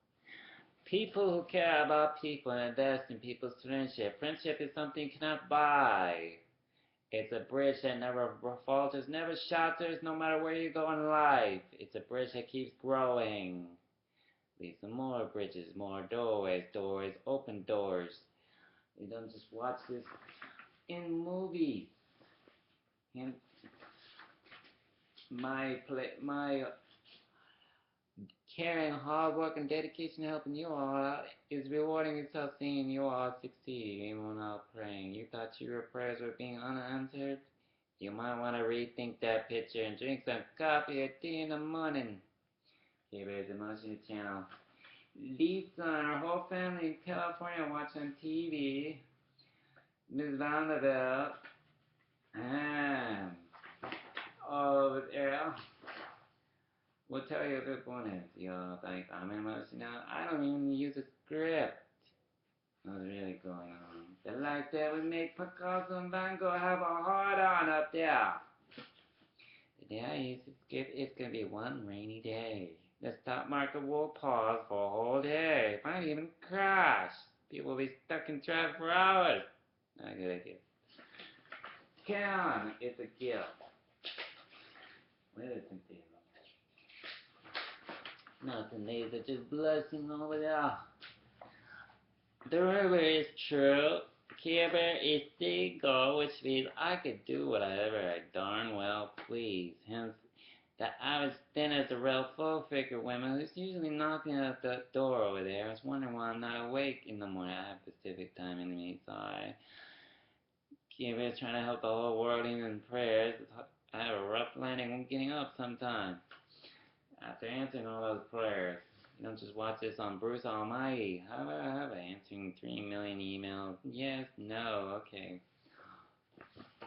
People who care about people and invest in people's friendship. Friendship is something you cannot buy. It's a bridge that never falters, never shatters, no matter where you go in life. It's a bridge that keeps growing. Lead some more bridges, more doorways, open doors. You don't just watch this in movies. And my caring, hard work, and dedication helping you all out is rewarding itself seeing you all succeed, even without praying. You thought your prayers were being unanswered? You might want to rethink that picture and drink some coffee or tea in the morning. Here is the Emotion Channel. Lisa and her whole family in California watch on TV. Miss Vanderbilt. And over there. We'll tell you the bonus. Y'all think I'm emotional? I don't even use a script. What's really going on? The like that would make Picasso and Van Gogh have a hard on up there. The day I use the script, it's gonna be one rainy day. The stock market will pause for a whole day. It might even crash. People will be stuck in traffic for hours. Not a good idea. Come on, it's a gift. What is it, deal? Nothing, these are just blessings over there. The river is true. Care Bear is single, which means I could do whatever I darn well please. Hence, the average thin is a real full-figure woman who's usually knocking at the door over there. I was wondering why I'm not awake in the morning. I have Pacific time in me, so Care Bear's trying to help the whole world even in prayers. I have a rough landing getting up sometimes. After answering all those prayers, you don't just watch this on Bruce Almighty. How about answering 3 million emails? Yes, no, okay.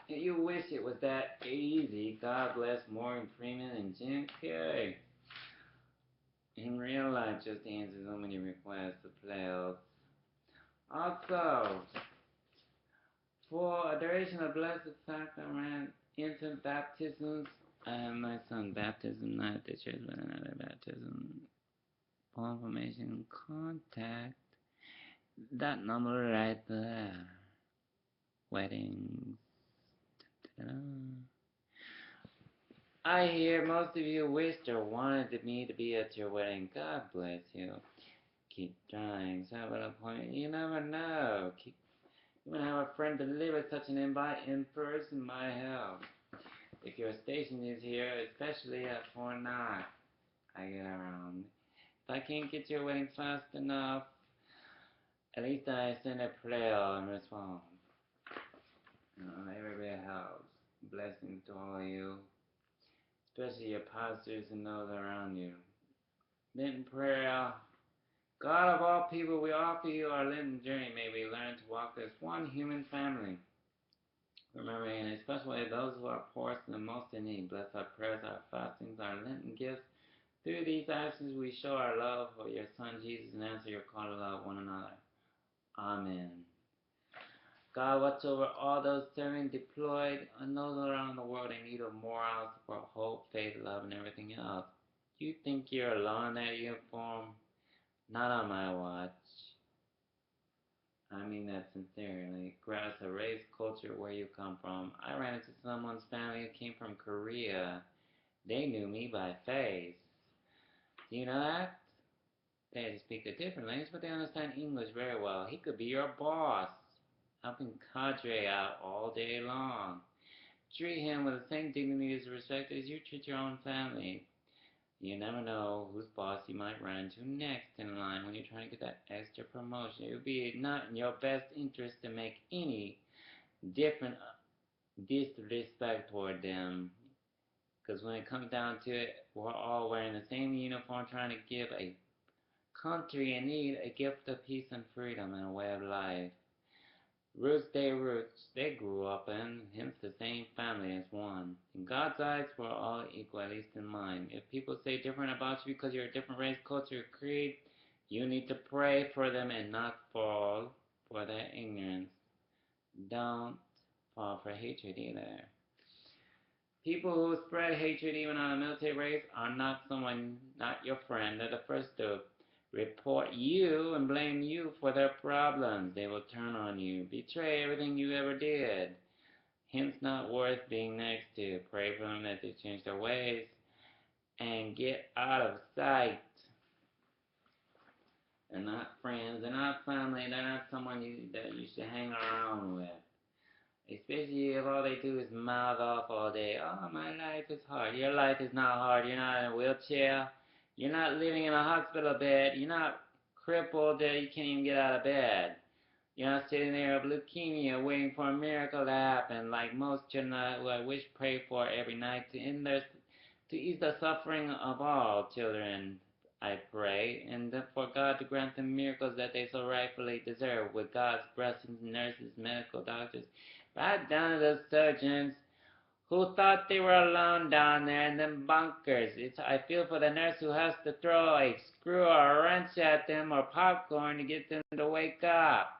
You wish it was that easy. God bless Morgan Freeman and Jim Carrey. In real life, just answer so many requests to playoffs. Also, for a duration of blessed sacrament, infant baptisms, I have my son baptism, not at the church, but another baptism. For information, contact that number right there. Weddings. Ta-da. I hear most of you wished or wanted me to be at your wedding. God bless you. Keep trying. Set an appointment. You never know. You might have a friend deliver such an invite in person. My help. If your station is here, especially at 4-9, I get around. If I can't get your wedding fast enough, at least I send a prayer in response. Everybody helps. Blessings to all of you. especially your pastors and those around you. Lenten prayer. God of all people, we offer you our Lenten journey. May we learn to walk as one human family. Remembering in a special way those who are poorest and the most in need. Bless our prayers, our fastings, our Lenten gifts. Through these actions, we show our love for your Son Jesus and answer your call to love one another. Amen. God, watch over all those serving, deployed, and those around the world in need of morale, support, hope, faith, love, and everything else. You think you're alone in that uniform? Not on my watch. I mean that sincerely. Regardless of race, culture, where you come from. I ran into someone's family who came from Korea. They knew me by face. Do you know that? They speak a different language, but they understand English very well. He could be your boss, helping cadre out all day long. Treat him with the same dignity and respect as you treat your own family. You never know whose boss you might run into next in line when you're trying to get that extra promotion. It would be not in your best interest to make any different disrespect toward them. Because when it comes down to it, we're all wearing the same uniform trying to give a country in need a gift of peace and freedom and a way of life. Roots, they grew up in, hence the same family as one. In God's eyes, we're all equal, at least in mine. If people say different about you because you're a different race, culture, or creed, you need to pray for them and not fall for their ignorance. Don't fall for hatred either. People who spread hatred even on a military base are not your friend. They're the first to report you and blame you for their problems. They will turn on you, betray everything you ever did. Hence, not worth being next to. Pray for them that they change their ways and get out of sight. They're not friends. They're not family. They're not someone that you should hang around with. Especially if all they do is mouth off all day. Oh, my life is hard. Your life is not hard. You're not in a wheelchair. You're not living in a hospital bed. You're not crippled that you can't even get out of bed. You're not sitting there with leukemia waiting for a miracle to happen like most children who I wish pray for every night to ease the suffering of all children. I pray, and for God to grant them miracles that they so rightfully deserve, with God's blessings, nurses, medical doctors, right down to the surgeons who thought they were alone down there in them bunkers. I feel for the nurse who has to throw a screw or a wrench at them or popcorn to get them to wake up.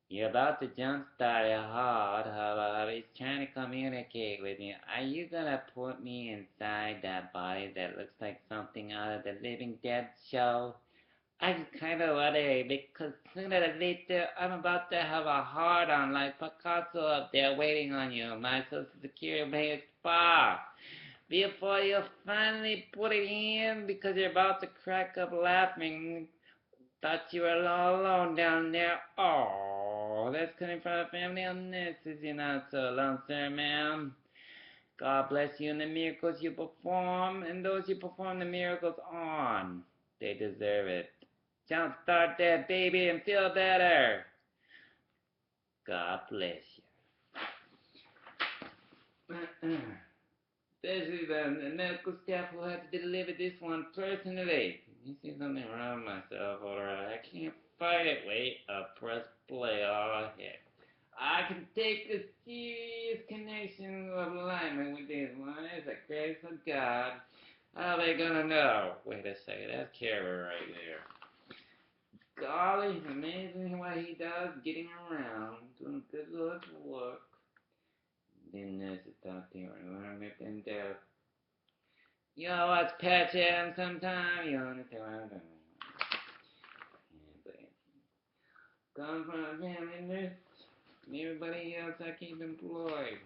You're about to jumpstart your heart, Hubba. He's trying to communicate with me. Are you gonna put me inside that body that looks like something out of the Living Dead show? I just kind of worry because sooner or later I'm about to have a hard on like Picasso up there waiting on you. My Social Security may expire before you finally put it in because you're about to crack up laughing. Thought you were all alone down there. Oh, that's coming from a family of nurses. You're not so alone, sir, ma'am. God bless you and the miracles you perform and those you perform the miracles on. They deserve it. Jumpstart that baby and feel better. God bless you. Especially the medical staff who had to deliver this one personally. You see something wrong with myself, alright? I can't fight it. Wait, press play. Oh, heck. I can take a serious connection of alignment with this one. It's the grace of God. How are they gonna know? Wait a second, that's Kara right there. Golly, it's amazing what he does getting around, doing good little work. Then there's the top there, learn it and death. You know watch Patch Adams sometime? You understand what I'm doing. Come from a family nurse. Everybody else I keep employed.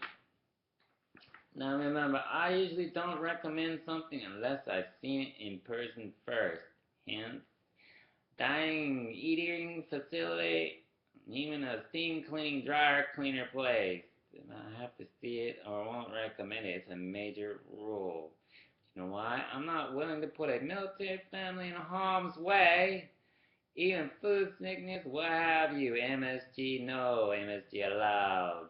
Now remember, I usually don't recommend something unless I've seen it in person first. Hence, dining, eating facility, even a steam cleaning dryer cleaner place. I have to see it or won't recommend it. It's a major rule. You know why? I'm not willing to put a military family in harm's way. Even food sickness, what have you. MSG, no. MSG allowed.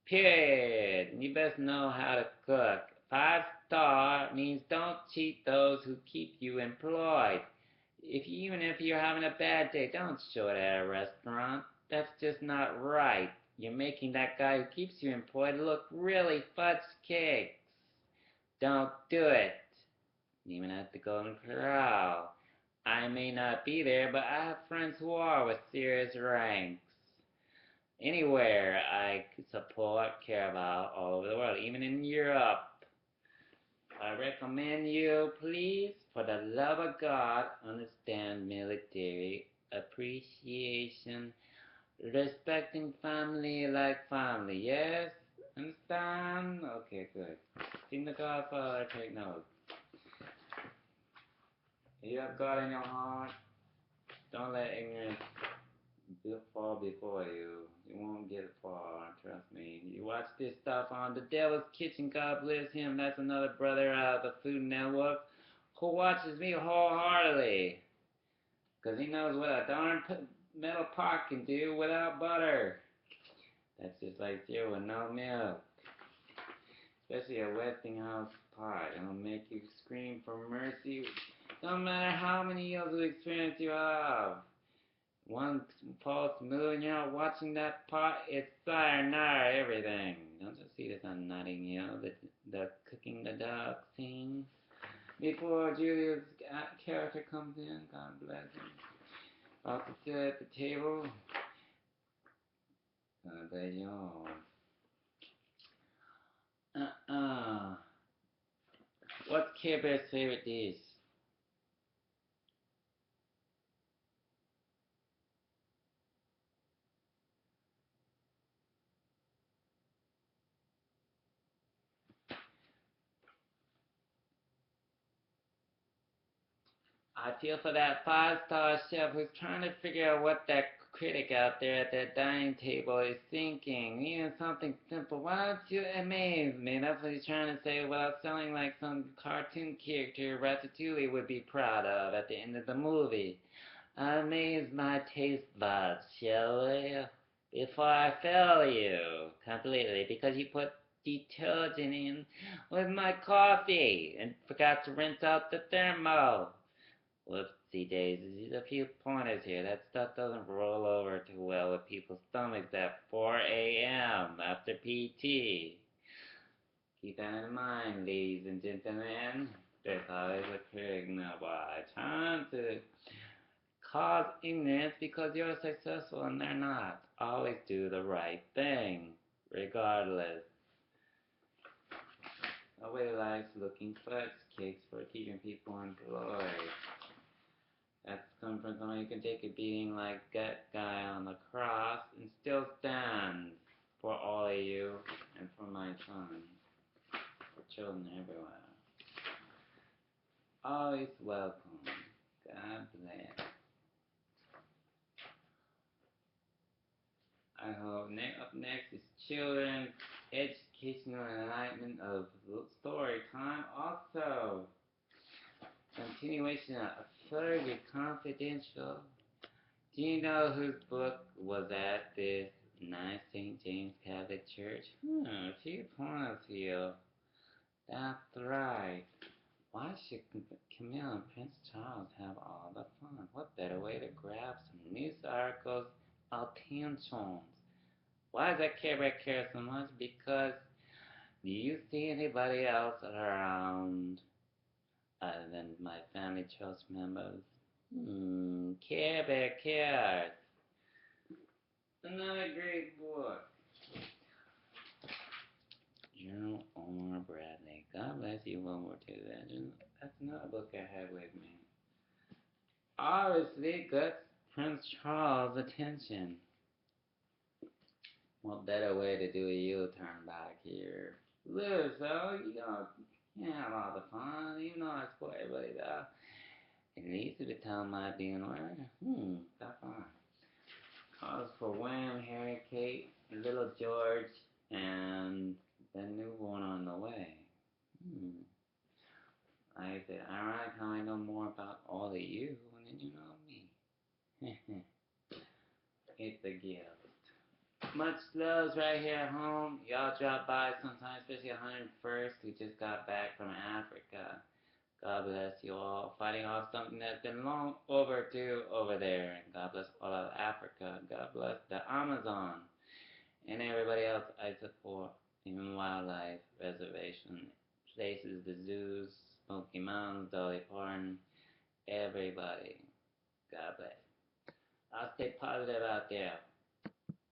Period. You best know how to cook. 5-star means don't cheat those who keep you employed. Even if you're having a bad day, don't show it at a restaurant. That's just not right. You're making that guy who keeps you employed look really fudge cakes. Don't do it. Even at the Golden Corral. I may not be there, but I have friends who are with serious ranks. Anywhere I support, care about, all over the world, even in Europe. I recommend you, please, for the love of God, understand military appreciation, respecting family like family. Yes? Understand? Okay, good. Sing the Godfather, take note. You have God in your heart. Don't let ignorance fall before you. You won't get far, trust me. You watch this stuff on The Devil's Kitchen, God bless him. That's another brother out of the Food Network who watches me wholeheartedly. Because he knows what a darn metal pot can do without butter. That's just like cereal with no milk. Especially a Westinghouse pot. It'll make you scream for mercy. No matter how many years of experience you have. One false move and you're not watching that pot, it's sayonara everything. Don't you see this on Notting Hill, the cooking the dog scene? Before Julia's character comes in, God bless him. About to sit at the table. God bless you all. What's Care Bear's favorite dish? I feel for that five-star chef who's trying to figure out what that critic out there at that dining table is thinking. Even something simple. Why don't you amaze me? That's what he's trying to say without sounding like some cartoon character Ratatouille would be proud of at the end of the movie. Amaze my taste buds, shall we? Before I fail you completely because you put detergent in with my coffee and forgot to rinse out the thermo. Whoopsie daisies, a few pointers here. That stuff doesn't roll over too well with people's stomachs at 4 a.m. after PT. Keep that in mind, ladies and gentlemen. There's always a critic nearby trying to cause ignorance because you're successful and they're not. Always do the right thing, regardless. Nobody likes looking fudge cakes for keeping people employed. That's coming from somebody who can take a beating like that guy on the cross and still stand for all of you and for my son, for children everywhere. Always welcome. God bless. I hope up next is children's educational enlightenment of story time. Also, continuation of Fergie Confidential. Do you know whose book was at this nice St. James Catholic Church? A few pointers here. That's right. Why should Camille and Prince Charles have all the fun? What better way to grab some news articles' attention? Why does that Care Bear care so much? Because do you see anybody else around other than my family trust members? Care Bear cares. Another great book. General Omar Bradley. God bless you, World War II veteran. That's another book I have with me. Obviously got Prince Charles' attention. What better way to do a U-turn back here? Live, so you have all the fun, even though I spoil everybody though. At least if the town might be in order. That's fine. Calls for Wham, Harry, Kate, Little George, and the newborn on the way. I said, alright, how I know more about all of you than you know me. It's a gift. Much love right here at home. Y'all drop by sometime, especially 101st. We just got back from Africa. God bless you all. Fighting off something that's been long overdue over there. And God bless all of Africa. God bless the Amazon. And everybody else I support. Even wildlife, reservation, places, the zoos, Smoky Mountains, Dolly Parton, everybody. God bless. I'll stay positive out there.